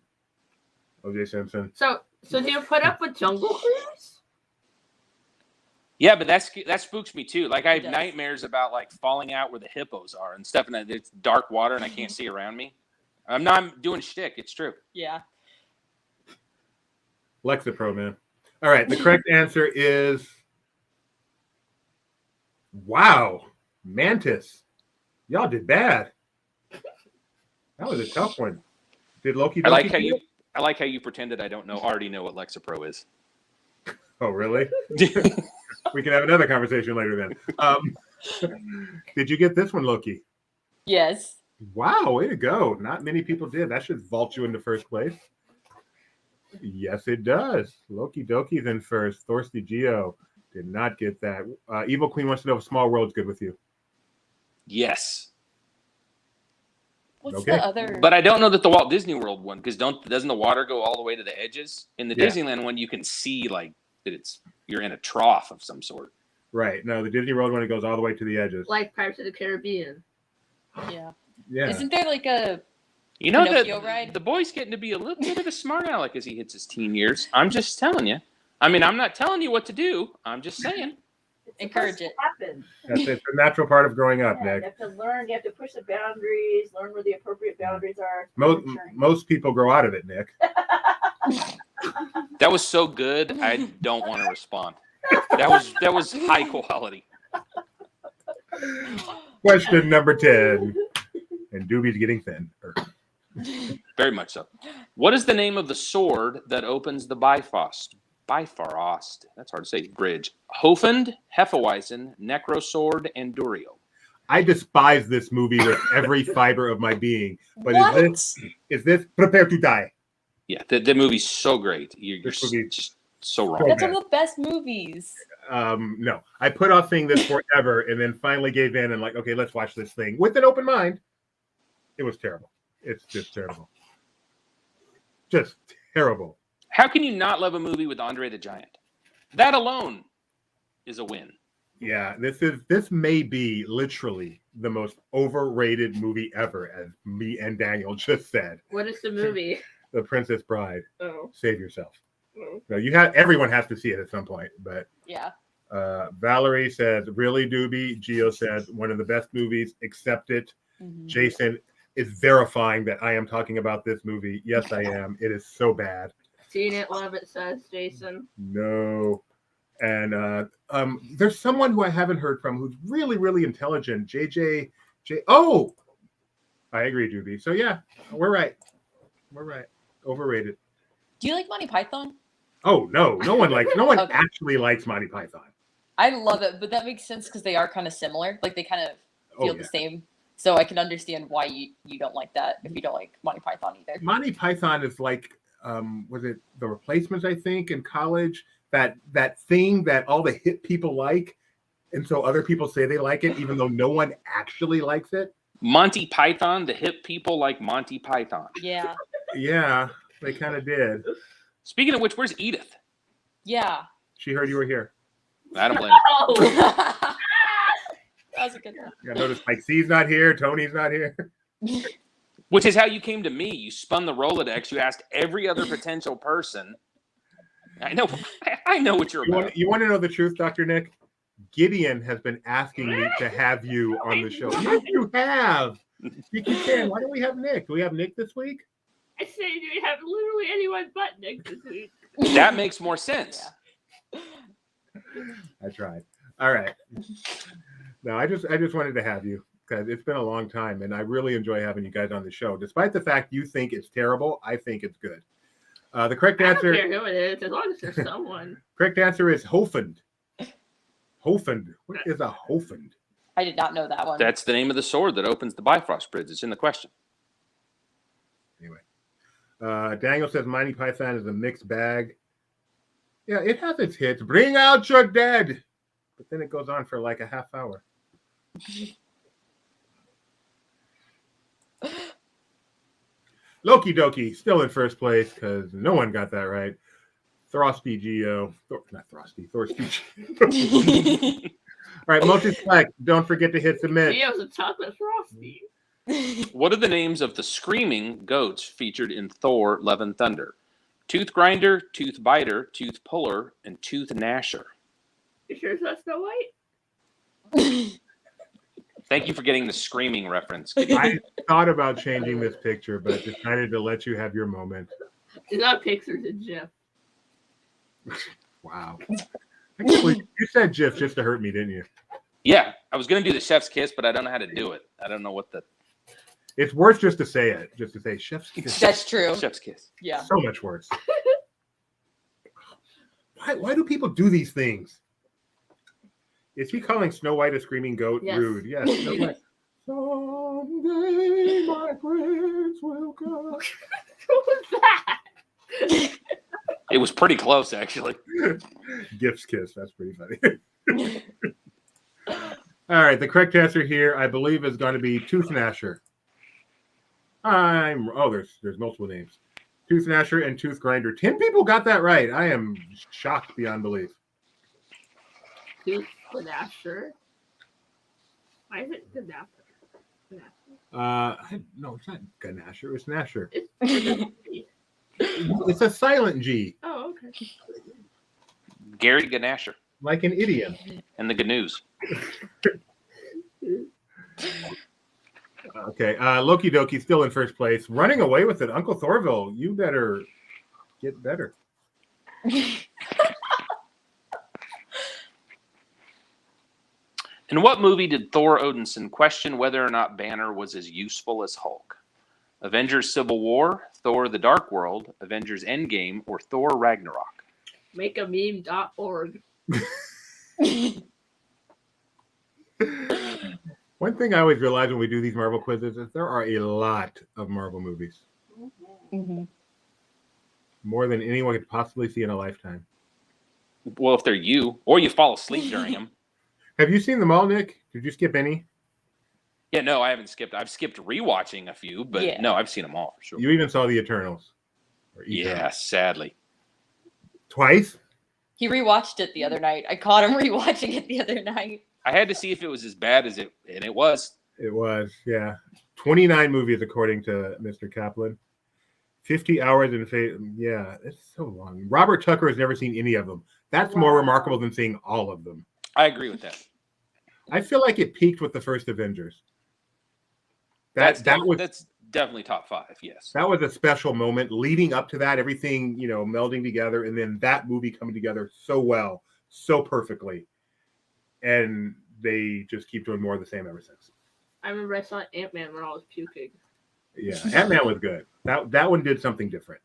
O.J. Simpson. So do you put up with Jungle Cruise? Yeah, but that spooks me too. Like I have It does. nightmares about like falling out where the hippos are and stuff, and it's dark water and I can't see around me. I'm not doing shtick. It's true. Yeah. Lexapro, man. All right, the correct answer is wow, Mantis. Y'all did bad. That was a tough one. Did Loki? I like Doki how do you it? I like how you pretended I already know what Lexapro is. Oh, really? We can have another conversation later then. Did you get this one, Loki? Yes. Wow, way to go. Not many people did. That should vault you into first place. Yes, it does. Loki Doki's in first. Thorsday Geo did not get that. Evil Queen wants to know if Small World's good with you. Yes, What's Okay. the other? but I don't know that the Walt Disney World one because doesn't the water go all the way to the edges? In the Yeah. Disneyland one, you can see like that you're in a trough of some sort. Right. No, the Disney World one, it goes all the way to the edges. Like Pirates of the Caribbean. Yeah. Yeah. Isn't there like a? You know Pinocchio that ride? the boy's getting to be a little bit of a smart aleck as he hits his teen years. I'm just telling you. I mean, I'm not telling you what to do. I'm just saying. It's Encourage supposed it. to happen. It's a natural part of growing up, Yeah, you Nick. have to learn. You have to push the boundaries. Learn where the appropriate boundaries are. for maturing. Most people grow out of it, Nick. That was so good. I don't want to respond. That was high quality. Question number 10. And Doobie's getting thin. Very much so. What is the name of the sword that opens the Bifrost? That's hard to say. Bridge. Hofund, Hefeweizen, Necrosword, and Durio. I despise this movie with every fiber of my being. But What? is this Prepare to Die? Yeah, the movie's so great. You're This movie- just so wrong. That's one of the best movies. No. I put off seeing this forever and then finally gave in and like, okay, let's watch this thing with an open mind. It was terrible. It's just terrible. Just terrible. How can you not love a movie with Andre the Giant? That alone is a win. Yeah, this may be literally the most overrated movie ever, as me and Daniel just said. What is the movie? The Princess Bride. Oh. Save yourself. Oh. No, everyone has to see it at some point. But Yeah. Valerie says, really, Doobie? Gio says, one of the best movies, accept it. Mhm. Jason is verifying that I am talking about this movie. Yes, I am. It is so bad. Seen it, love it, says Jason. No. And there's someone who I haven't heard from who's really, really intelligent. JJ. Oh, I agree, Doobie. So yeah, we're right. We're right. Overrated. Do you like Monty Python? Oh no, no one Okay. actually likes Monty Python. I love it, but that makes sense because they are kind of similar. Like they kind of Oh, feel yeah. the same. So I can understand why you don't like that if you don't like Monty Python either. Monty Python is like, was it The Replacements? I think in college, that thing that all the hip people like, and so other people say they like it, even though no one actually likes it. Monty Python, the hip people like Monty Python. Yeah. Yeah, they kind of did. Speaking of which, where's Edith? Yeah. She heard you were here. I don't blame her. Oh, That was a good one. Yeah, notice Mike C's not here. Tony's not here. Which is how you came to me. You spun the Rolodex. You asked every other potential person. I know what you're about. You want to know the truth, Dr. Nick? Gideon has been asking me to have you on the show. Yes, you have. You can. Why don't we have Nick? Do we have Nick this week? I say we have literally anyone but Nick this week. That makes more sense. I tried. All right. No, I just wanted to have you because it's been a long time, and I really enjoy having you guys on the show. Despite the fact you think it's terrible, I think it's good. The correct I don't answer. care who it is, as long as there's someone. Correct answer is Hofund. Hofund. What is a Hofund? I did not know that one. That's the name of the sword that opens the Bifrost Bridge. It's in the question. Anyway, Daniel says Monty Python is a mixed bag. Yeah, it has its hits. Bring out your dead. But then it goes on for like a half hour. Loki Doki still in first place because no one got that right. Thorsday Geo. Not Thorsday. Thorsday. All right, multi-select. Don't forget to hit submit. Geo's a chocolate frosty. What are the names of the screaming goats featured in Thor: Love and Thunder? Tooth Grinder, Tooth Biter, Tooth Puller, and Tooth Gnasher. You sure it's not Snow White? Thank you for getting the screaming reference. I thought about changing this picture, but decided to let you have your moment. It's not Pixar's, it's Jeff. Wow. I can't believe you said GIF just to hurt me, didn't you? Yeah, I was going to do the chef's kiss, but I don't know how to do it. I don't know what the It's worse just to say it. Just to say chef's kiss. That's true. chef's kiss. Yeah. So much worse. Why do people do these things? Is he calling Snow White a screaming goat? Yes. Rude. Yes. Snow White. Someday my prince will come. What was that? It was pretty close, actually. Gifts kiss. That's pretty funny. All right. The correct answer here, I believe, is going to be Tooth Gnasher. There's multiple names. Tooth Gnasher and Tooth Grinder. 10 people got that right. I am shocked beyond belief. Tooth Gnasher. Why is it Gnasher? No, it's not Gnasher. It's Gnasher. It's It's a silent G, oh, okay. Gary Ganasher like an idiom. and the Gnu's. Okay, Loki Doki still in first place, running away with it. Uncle Thorville, you better get better. In what movie did Thor Odinson question whether or not Banner was as useful as Hulk? Avengers Civil War, Thor the Dark World, Avengers Endgame, or Thor Ragnarok? Makeameme.org. One thing I always realize when we do these Marvel quizzes is there are a lot of Marvel movies. Mm-hmm. More than anyone could possibly see in a lifetime. Well, if they're you, or you fall asleep during them. Have you seen them all, Nick? Did you skip any? Yeah, no, I haven't skipped. I've skipped rewatching a few, but Yeah. no, I've seen them all for sure. You even saw the Eternals. Or Yeah, sadly. Twice? He rewatched it the other night. I caught him rewatching it the other night. I had to see if it was as bad as it, and it was. It was, yeah. 29 movies according to Mr. Kaplan. 50 hours in faith. Yeah, it's so long. Robert Tucker has never seen any of them. That's more remarkable than seeing all of them. I agree with that. I feel like it peaked with the first Avengers. That's That was definitely top 5. Yes. that was a special moment leading up to that, everything, melding together, and then that movie coming together so well, so perfectly. And they just keep doing more of the same ever since. I remember I saw Ant-Man when I was puking. Yeah, Ant-Man was good. That one did something different.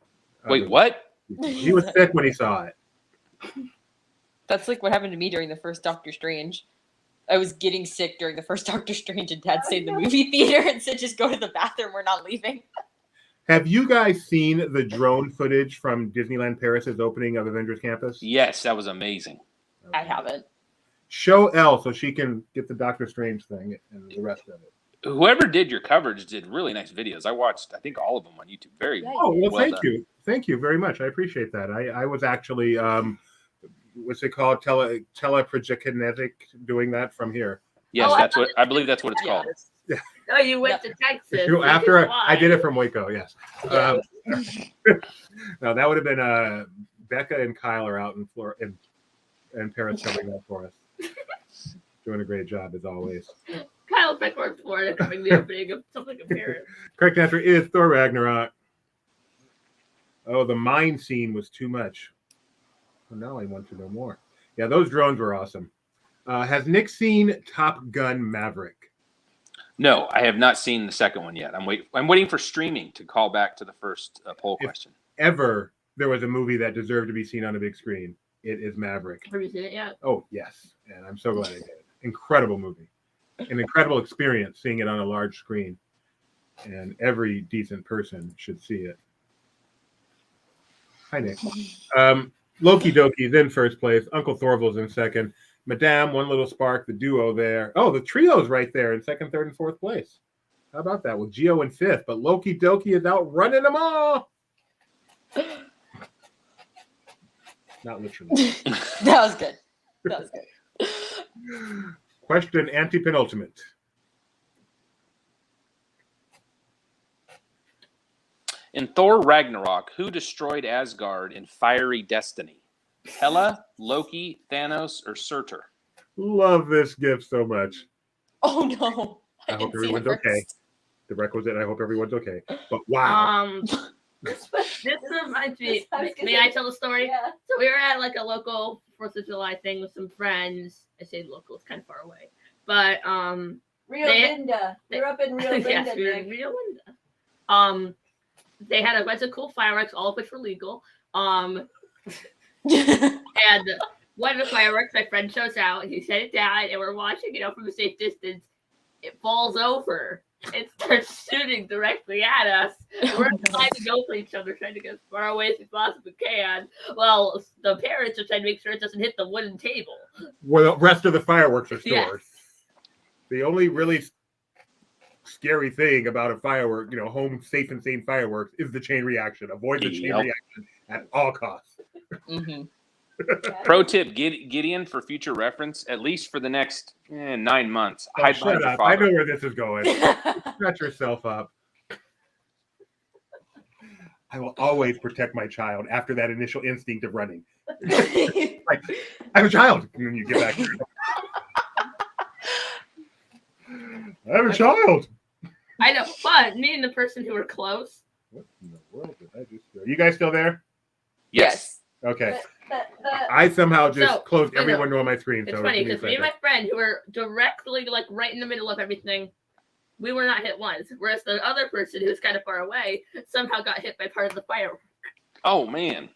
Wait, what? He was sick when he saw it. That's like what happened to me during the first Doctor Strange. I was getting sick during the first Doctor Strange, and Dad stayed in the movie theater and said, "Just go to the bathroom. We're not leaving." Have you guys seen the drone footage from Disneyland Paris's opening of Avengers Campus? Yes, that was amazing. I haven't. Show Elle so she can get the Doctor Strange thing and the rest of it. Whoever did your coverage did really nice videos. I watched, I think, all of them on YouTube. Very Oh, well, well thank done. you. Thank you very much. I appreciate that. I was actually, what's it called? Teleprojekinetic doing that from here. Yes, Oh, I believe that's what it's called. Oh, you went to Texas. After Why? I did it from Waco, yes. Yeah. No, that would have been Becca and Kyle are out in Florida and Paris covering that for us. Doing a great job as always. Kyle Beckford, Florida, coming the opening of something apparent. Correct answer is Thor Ragnarok. Oh, the mine scene was too much. Well, now I want to know more. Yeah, those drones were awesome. Has Nick seen Top Gun Maverick? No, I have not seen the second one yet. I'm waiting for streaming to call back to the first poll question. Ever there was a movie that deserved to be seen on a big screen, it is Maverick. Have you seen it yet? Oh, yes. And I'm so glad I did. Incredible movie. An incredible experience seeing it on a large screen. And every decent person should see it. Hi, Nick. Loki Doki's in first place. Uncle Thorvald's in second. Madame, One Little Spark, the duo there. Oh, the trio's right there in second, third, and fourth place. How about that? With Geo in fifth, but Loki Doki is out running them all. Not literally. That was good. That was good. Question anti-penultimate. In Thor Ragnarok, who destroyed Asgard in fiery destiny? Hela, Loki, Thanos, or Surtur? Love this gift so much. Oh no! I hope didn't see it everyone's okay. first. The requisite, I hope everyone's okay. But wow. This reminds me. I was gonna May say- I tell the story? Yeah. So we were at like a local 4th of July thing with some friends. I say local, it's kind of far away. But Rio They- Linda. We're up in Rio Linda. yes, we were Nick. in Rio Linda. They had a bunch of cool fireworks, all of which were legal. And one of the fireworks, my friend shows out, he set it down, and we're watching, from a safe distance. It falls over. It starts shooting directly at us. We're trying to go for each other, trying to get as far away as we possibly can. Well, the parents are trying to make sure it doesn't hit the wooden table. Where the rest of the fireworks are stored. Yes. The only really scary thing about a firework, home safe and sane fireworks, is the chain reaction. Avoid the chain Yep. reaction at all costs. Mm-hmm. Pro tip, Gideon, for future reference, at least for the next 9 months, Oh, hide shut behind your up. I know father. where this is going. Shut yourself up. I will always protect my child after that initial instinct of running. Like, I'm a child. And then you get back. I'm a child. I know, but me and the person who were close. What in the world did I just do? Are you guys still there? Yes. Okay. I somehow just So, closed I every know. window on my screen. It's so funny give me a because me and second. my friend, who were directly like right in the middle of everything, we were not hit once. Whereas the other person, who was kind of far away, somehow got hit by part of the firework. Oh man.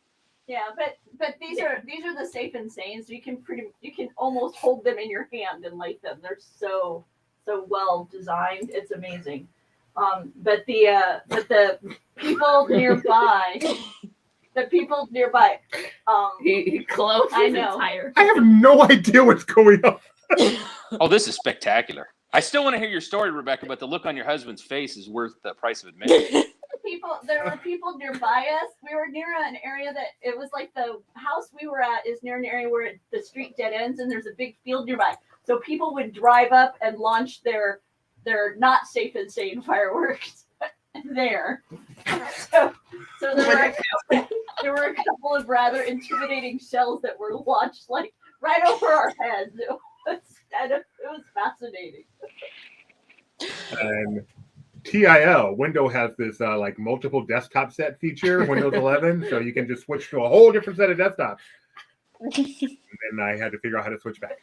Yeah, but these are the safe and sane, so you can almost hold them in your hand and light them. They're so well designed. It's amazing. But the people nearby, He closed I his know. entire. I have no idea what's going on. Oh, this is spectacular. I still want to hear your story, Rebecca, but the look on your husband's face is worth the price of admission. There were people nearby us. We were near an area that it was like the house we were at is near an area where the street dead ends and there's a big field nearby. So people would drive up and launch their not safe and sane fireworks there. So there were a couple of rather intimidating shells that were launched like right over our heads. It was fascinating. And TIL Windows has this like multiple desktop set feature, Windows 11, so you can just switch to a whole different set of desktops. And then I had to figure out how to switch back.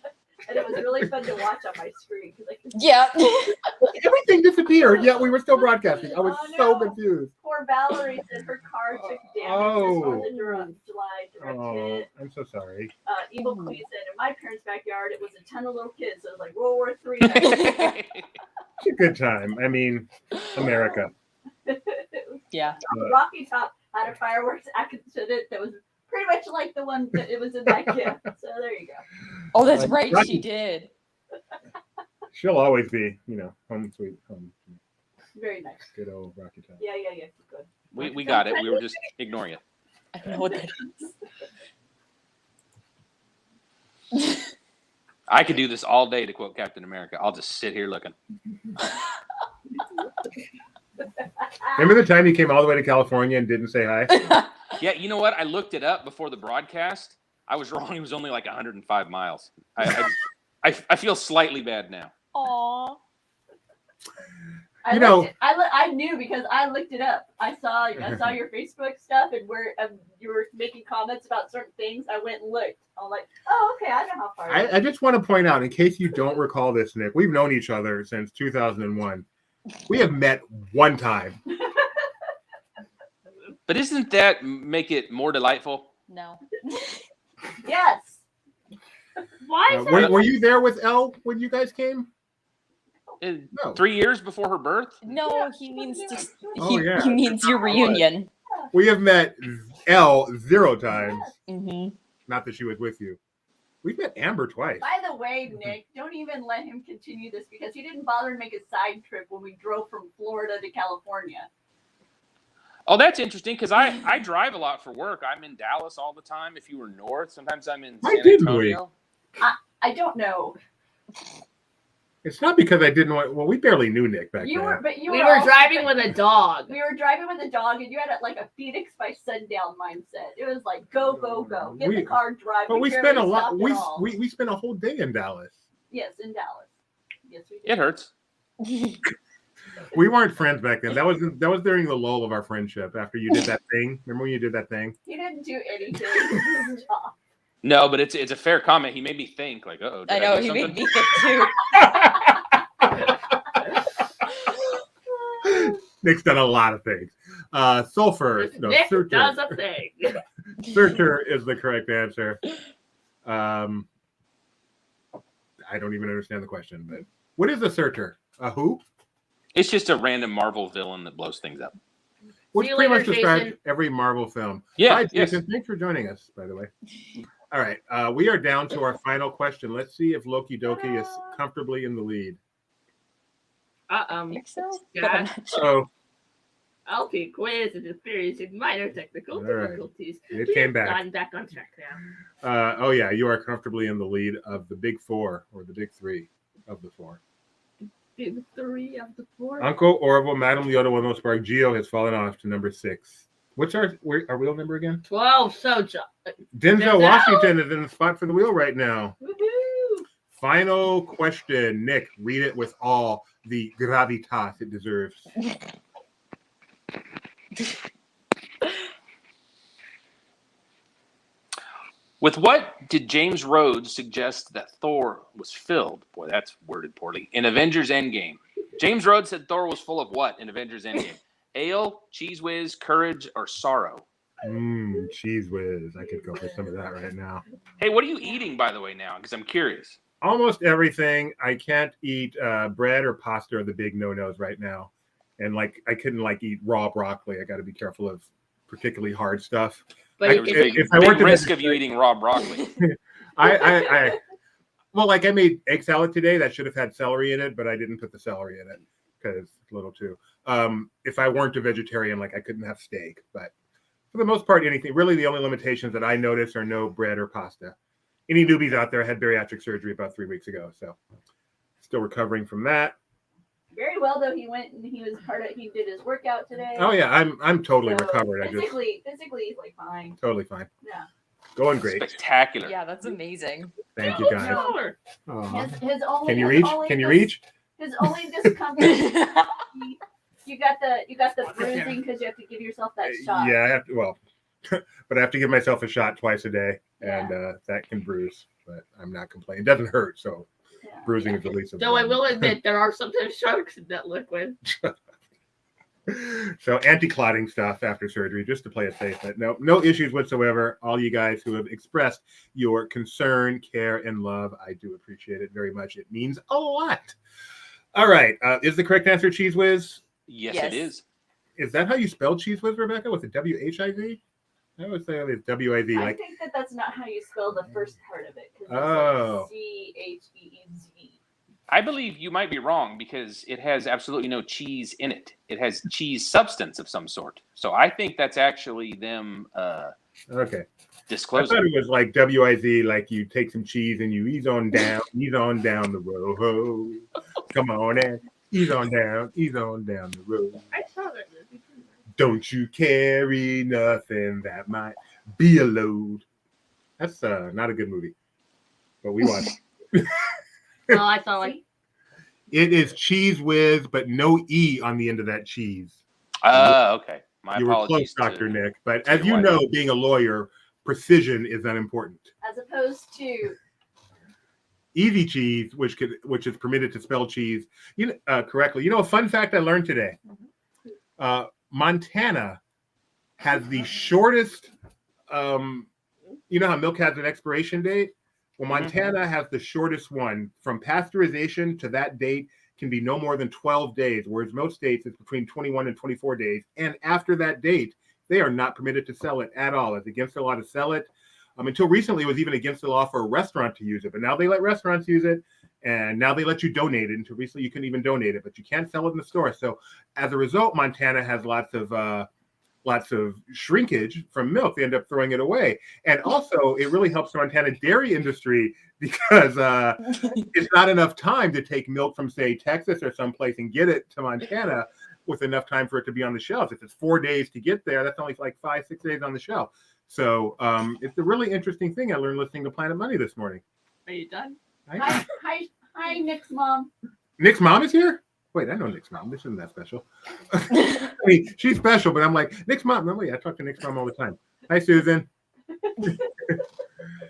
And it was really fun to watch on my screen because Yeah. Everything disappeared. Yeah, we were still broadcasting. I was Oh, so no. confused. poor Valerie said her car took damage on the July direct Oh, hit. I'm so sorry. Evil Queen said, in my parents' backyard, it was a ton of little kids. So it was like World War III. It's a good time. I mean, America. Yeah. Rocky Top had a fireworks accident that was pretty much like the one that it was in that gift. So there you go. Oh, that's right. Rocky- She did. She'll always be, home sweet home. Very nice. Good old Rocky Top. Yeah. Good. We got it. We were just ignoring it. I don't know what that is. I could do this all day to quote Captain America. I'll just sit here looking. Remember the time you came all the way to California and didn't say hi? Yeah, you know what? I looked it up before the broadcast. I was wrong. It was only like 105 miles. I feel slightly bad now. Aww. I knew because I looked it up. I saw your Facebook stuff and where you were making comments about certain things. I went and looked. I'm like, oh, okay, I know how far. it is. I just want to point out, in case you don't recall this, Nick, we've known each other since 2001. We have met one time. But isn't that make it more delightful? No. Yes. Why is that? Were you there with Elle when you guys came? No. 3 years before her birth? No, he means just Oh, yeah. he means your reunion. We have met Elle 0 times. Mm-hmm. Not that she was with you. We've met Amber twice. By the way, Nick, don't even let him continue this because he didn't bother to make a side trip when we drove from Florida to California. Oh, that's interesting because I drive a lot for work. I'm in Dallas all the time. If you were north, sometimes I'm in Why San didn't Antonio. I don't know. It's not because I didn't want. Well, we barely knew Nick back We then. were were also- driving with a dog. We were driving with a dog, and you had like a Phoenix by sundown mindset. It was like go, go, go, get the car, drive. But we barely spent a lot. stopped at all. We spent a whole day in Dallas. Yes, in Dallas. Yes, we did. It hurts. We weren't friends back then. That was during the lull of our friendship. After you did that thing. Remember when you did that thing? He didn't do anything. Stop. No, but it's a fair comment. He made me think like, uh-oh. I did know, do he something? made me think too. Nick's done a lot of things. Sulfur. No, Nick Searcher. does a thing. Searcher is the correct answer. I don't even understand the question, but what is a searcher? A who? It's just a random Marvel villain that blows things up. Which See you pretty later, much describes Jason. every Marvel film. Yeah, Hi, yes. Jason. Thanks for joining us, by the way. All right. We are down to our final question. Let's see if Loki Doki is comfortably in the lead. I think so. But Yeah. I'm not sure. So LP quiz is experiencing minor technical All right. difficulties. It came back. I'm back on track now. oh yeah, you are comfortably in the lead of the big four or the big three of the four. Big 3 of the 4. Uncle Orville, Madame Leota, Willow Spark, Geo has fallen off to number 6. What's our wheel number again? 12. So, Denzel Denzel? Washington is in the spot for the wheel right now. woohoo! Final question. Nick, read it with all the gravitas it deserves. With what did James Rhodes suggest that Thor was filled? Boy, that's worded poorly. In Avengers Endgame. James Rhodes said Thor was full of what in Avengers Endgame? Ale, cheese whiz, courage, or sorrow? Cheese whiz. I could go for some of that right now. Hey, what are you eating, by the way, now? Because I'm curious. Almost everything. I can't eat bread or pasta are the big no-nos right now. And like I couldn't like eat raw broccoli. I got to be careful of particularly hard stuff. But There's a big, big risk of you eating raw broccoli. Well, like I made egg salad today that should have had celery in it, but I didn't put the celery in it because it's a little too. If I weren't a vegetarian, like I couldn't have steak. But for the most part, anything. Really, the only limitations that I notice are no bread or pasta. Any newbies out there? I had bariatric surgery about 3 weeks ago, so still recovering from that. Very well though. He went and he did his workout today. Oh yeah, I'm totally So, recovered. Physically, he's like fine. Totally fine. Yeah. Going great. Spectacular. Yeah, that's amazing. Thank you guys. No. Aw. His only. Can you his reach? only Can you dis- reach? His only discomfort. you got the bruising because you have to give yourself that shot. Yeah, I have to. Well, but I have to give myself a shot twice a day, Yeah. and that can bruise. But I'm not complaining. It doesn't hurt, so Yeah. bruising is the least of Though I them. will admit there are sometimes sharks in that liquid. So anti-clotting stuff after surgery, just to play it safe. But no issues whatsoever. All you guys who have expressed your concern, care, and love, I do appreciate it very much. It means a lot. All right, is the correct answer Cheese Whiz? Yes, Yes. it is. Is that how you spell Cheese Whiz, Rebecca? With a W-H-I-Z? I would say it's W-I-Z. I Like, think that's not how you spell the first part of it. 'Cause it's Oh. like CHEEZ. I believe you might be wrong because it has absolutely no cheese in it. It has cheese substance of some sort. So I think that's actually them okay. I disclosing. thought it was like W-I-Z, like you take some cheese and you ease on down the road. Come on and ease on down the road. I saw that movie. Don't you carry nothing that might be a load. That's not a good movie, but we watched. Well, I saw like It is Cheese Whiz, but no E on the end of that cheese. Okay. My You were apologies. close, Dr. Nick. But as your you wife. know, being a lawyer, precision is unimportant. As opposed to Easy cheese, which is permitted to spell cheese correctly. You know, a fun fact I learned today. Montana has the shortest. You know how milk has an expiration date? Well, Montana has the shortest one. From pasteurization to that date can be no more than 12 days, whereas most states it's between 21 and 24 days. And after that date, they are not permitted to sell it at all. It's against the law to sell it. Until recently, it was even against the law for a restaurant to use it. But now they let restaurants use it, and now they let you donate it. Until recently, you couldn't even donate it, but you can't sell it in the store. So as a result, Montana has lots of shrinkage from milk. They end up throwing it away. And also, it really helps the Montana dairy industry because it's not enough time to take milk from, say, Texas or someplace and get it to Montana with enough time for it to be on the shelves. If it's 4 days to get there, that's only like 5-6 days on the shelf. So it's a really interesting thing I learned listening to Planet Money this morning. are you done? hi Nick's mom. Nick's mom is here? Wait, I know Nick's mom. This isn't that special. I mean, she's special, but I'm like, Nick's mom. No, wait, I talk to Nick's mom all the time. Hi, Susan.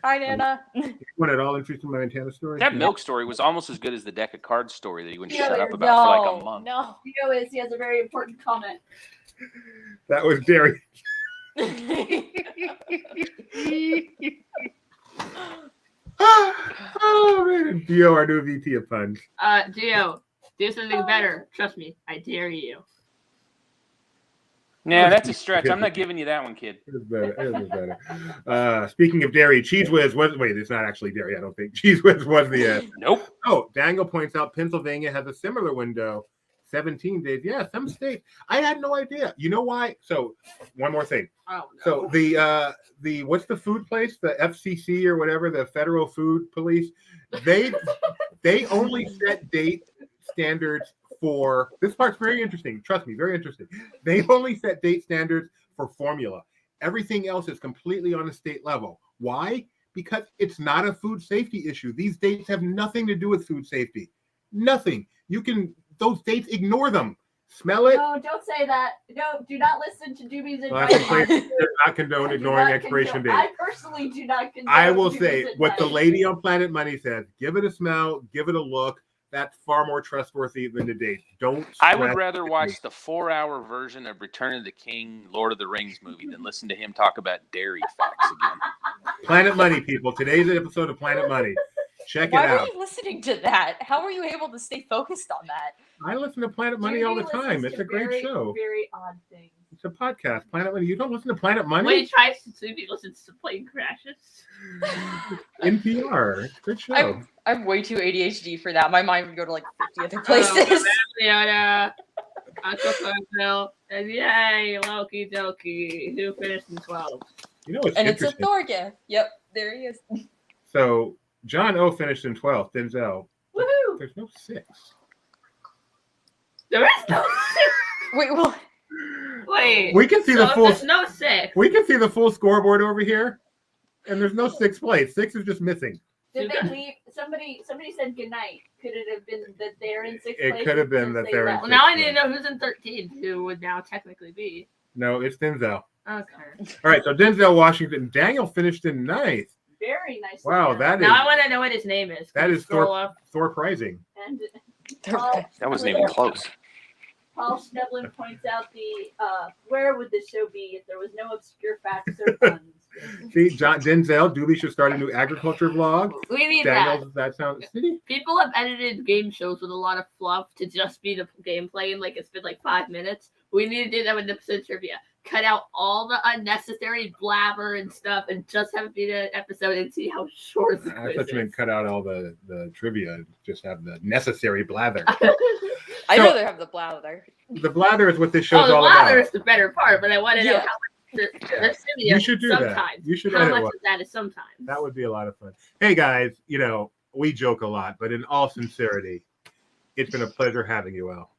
Hi, Nana. You want it all interested in my Montana story? That milk story was almost as good as the deck of cards story that you wouldn't Yeah, shut up no, about for like a month. No. He has a very important comment. That was dairy. Oh, man. Dio, our new VP of puns. Gio, do something better. Trust me, I dare you. Nah, that's a stretch. I'm not giving you that one, kid. It was better. It was better. Speaking of dairy, Cheese Whiz was. Wait, it's not actually dairy, I don't think. Cheese Whiz was the. Nope. Oh, Daniel points out Pennsylvania has a similar window, 17 days. Yeah, some states. I had no idea. You know why? So, one more thing. Oh no. So the what's the food place? The FCC or whatever, the Federal Food Police. They only set date standards for this part's very interesting. Trust me, very interesting. They only set date standards for formula. Everything else is completely on a state level. Why? Because it's not a food safety issue. These dates have nothing to do with food safety. Nothing. You can those dates, ignore them. Smell it. No, don't say that. No, do not listen to Doobie's Well, advice. I does not condone I do ignoring not expiration condone- dates. I personally do not condone. I will Doobie's say what the advice. lady on Planet Money said: give it a smell, give it a look. That's far more trustworthy than the date. Don't. I would scratch rather it. watch the 4-hour version of Return of the King, Lord of the Rings movie than listen to him talk about dairy facts again. Planet Money, people. Today's episode of Planet Money. Check Why it were out. you listening to that? How were you able to stay focused on that? I listen to Planet Money all the Doobie time. listens It's to a great very, show. Very odd things. It's a podcast. Planet Money. You don't listen to Planet Money? When he tries to sleep, he listens to plane crashes. NPR. It's a good show. I'm way too ADHD for that. My mind would go to like 50 other places. Leona, Uncle Phil says, "Yay, Loki Doki, who finished in 12." You know what's And it's a interesting? Thor gift. Yep, there he is. So John O finished in 12th. Denzel. Woohoo! There's no 6. There is no Wait, well, wait. We can see so the full. there's no 6. We can see the full scoreboard over here, and there's no 6th place. 6 is just missing. Did they leave? Somebody said goodnight. Could it have been that they're in 6th It place? could have been since that they they're in left? Well, now I need to know who's in 13, who would now technically be. No, it's Denzel. Okay. All right, so Denzel Washington. Daniel finished in 9th. Very nice. Wow, that is Now I want to know what his name is. that Can you is scroll up. Thor Prizing. And Thor- That wasn't even close. Paul Schneblin points out the where would this show be if there was no obscure facts or puns? See, Denzel, Doobie should start a new agriculture vlog. We need that. Daniel, that sounds. See? People have edited game shows with a lot of fluff to just be the gameplay and like it's been like 5 minutes. We need to do that with episode trivia. Cut out all the unnecessary blabber and stuff and just have it be the episode and see how short the I quiz thought you meant is. cut out all the trivia and just have the necessary blather. I'd So- rather have the blather. The blather is what this show's the all blather about. is the better part, but I want to know Yeah. how much the trivia You should do that. sometimes. You should How edit much one. of that is sometimes. That would be a lot of fun. Hey guys, we joke a lot, but in all sincerity, it's been a pleasure having you, Elle.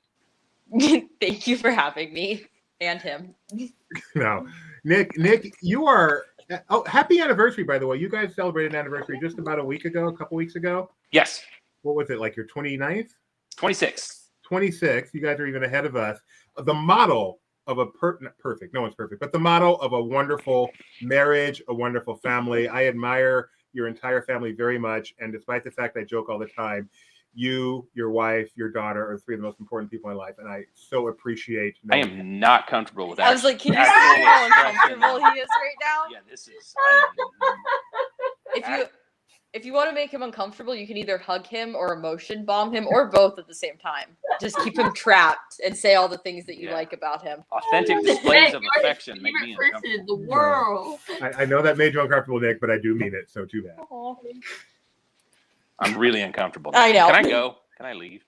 Thank you for having me and him. No, Nick, you are. Oh, happy anniversary, by the way. You guys celebrated an anniversary just about a couple weeks ago. Yes, What was it, like your 29th? 26. 26. You guys are even ahead of us. The model of a not perfect, no one's perfect, but the model of a wonderful marriage, a wonderful family. I admire your entire family very much. And despite the fact I joke all the time, you, your wife, your daughter are 3 of the most important people in life. And I so appreciate. I am not comfortable with that. I was like, can you see actual how expression. uncomfortable he is right now? Yeah, this is. If you want to make him uncomfortable, you can either hug him or emotion bomb him or both at the same time. Just keep him trapped and say all the things that you Yeah. like about him. Authentic displays of You're his affection make me favorite person uncomfortable. in the world. I know that made you uncomfortable, Nick, but I do mean it. So too bad. I'm really uncomfortable. I know. Can I go? Can I leave?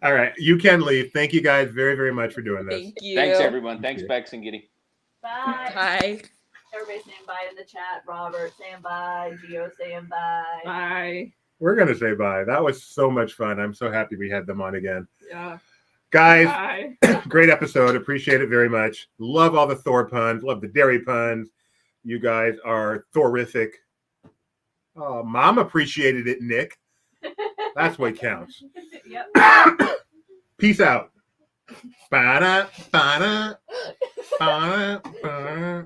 All right, you can leave. Thank you guys very, very much for doing this. Thank you. Thanks, everyone. Thanks, you. Bex and Giddy. Bye. Bye. Everybody saying bye in the chat. Robert saying bye. Gio saying bye. Bye. We're gonna say bye. That was so much fun. I'm so happy we had them on again. Yeah. Guys, Bye. great episode. Appreciate it very much. Love all the Thor puns. Love the dairy puns. You guys are Thorific. Oh, Mom appreciated it, Nick. That's what counts. Yep. Peace out. Ba-da, ba-da, ba-da, ba-da.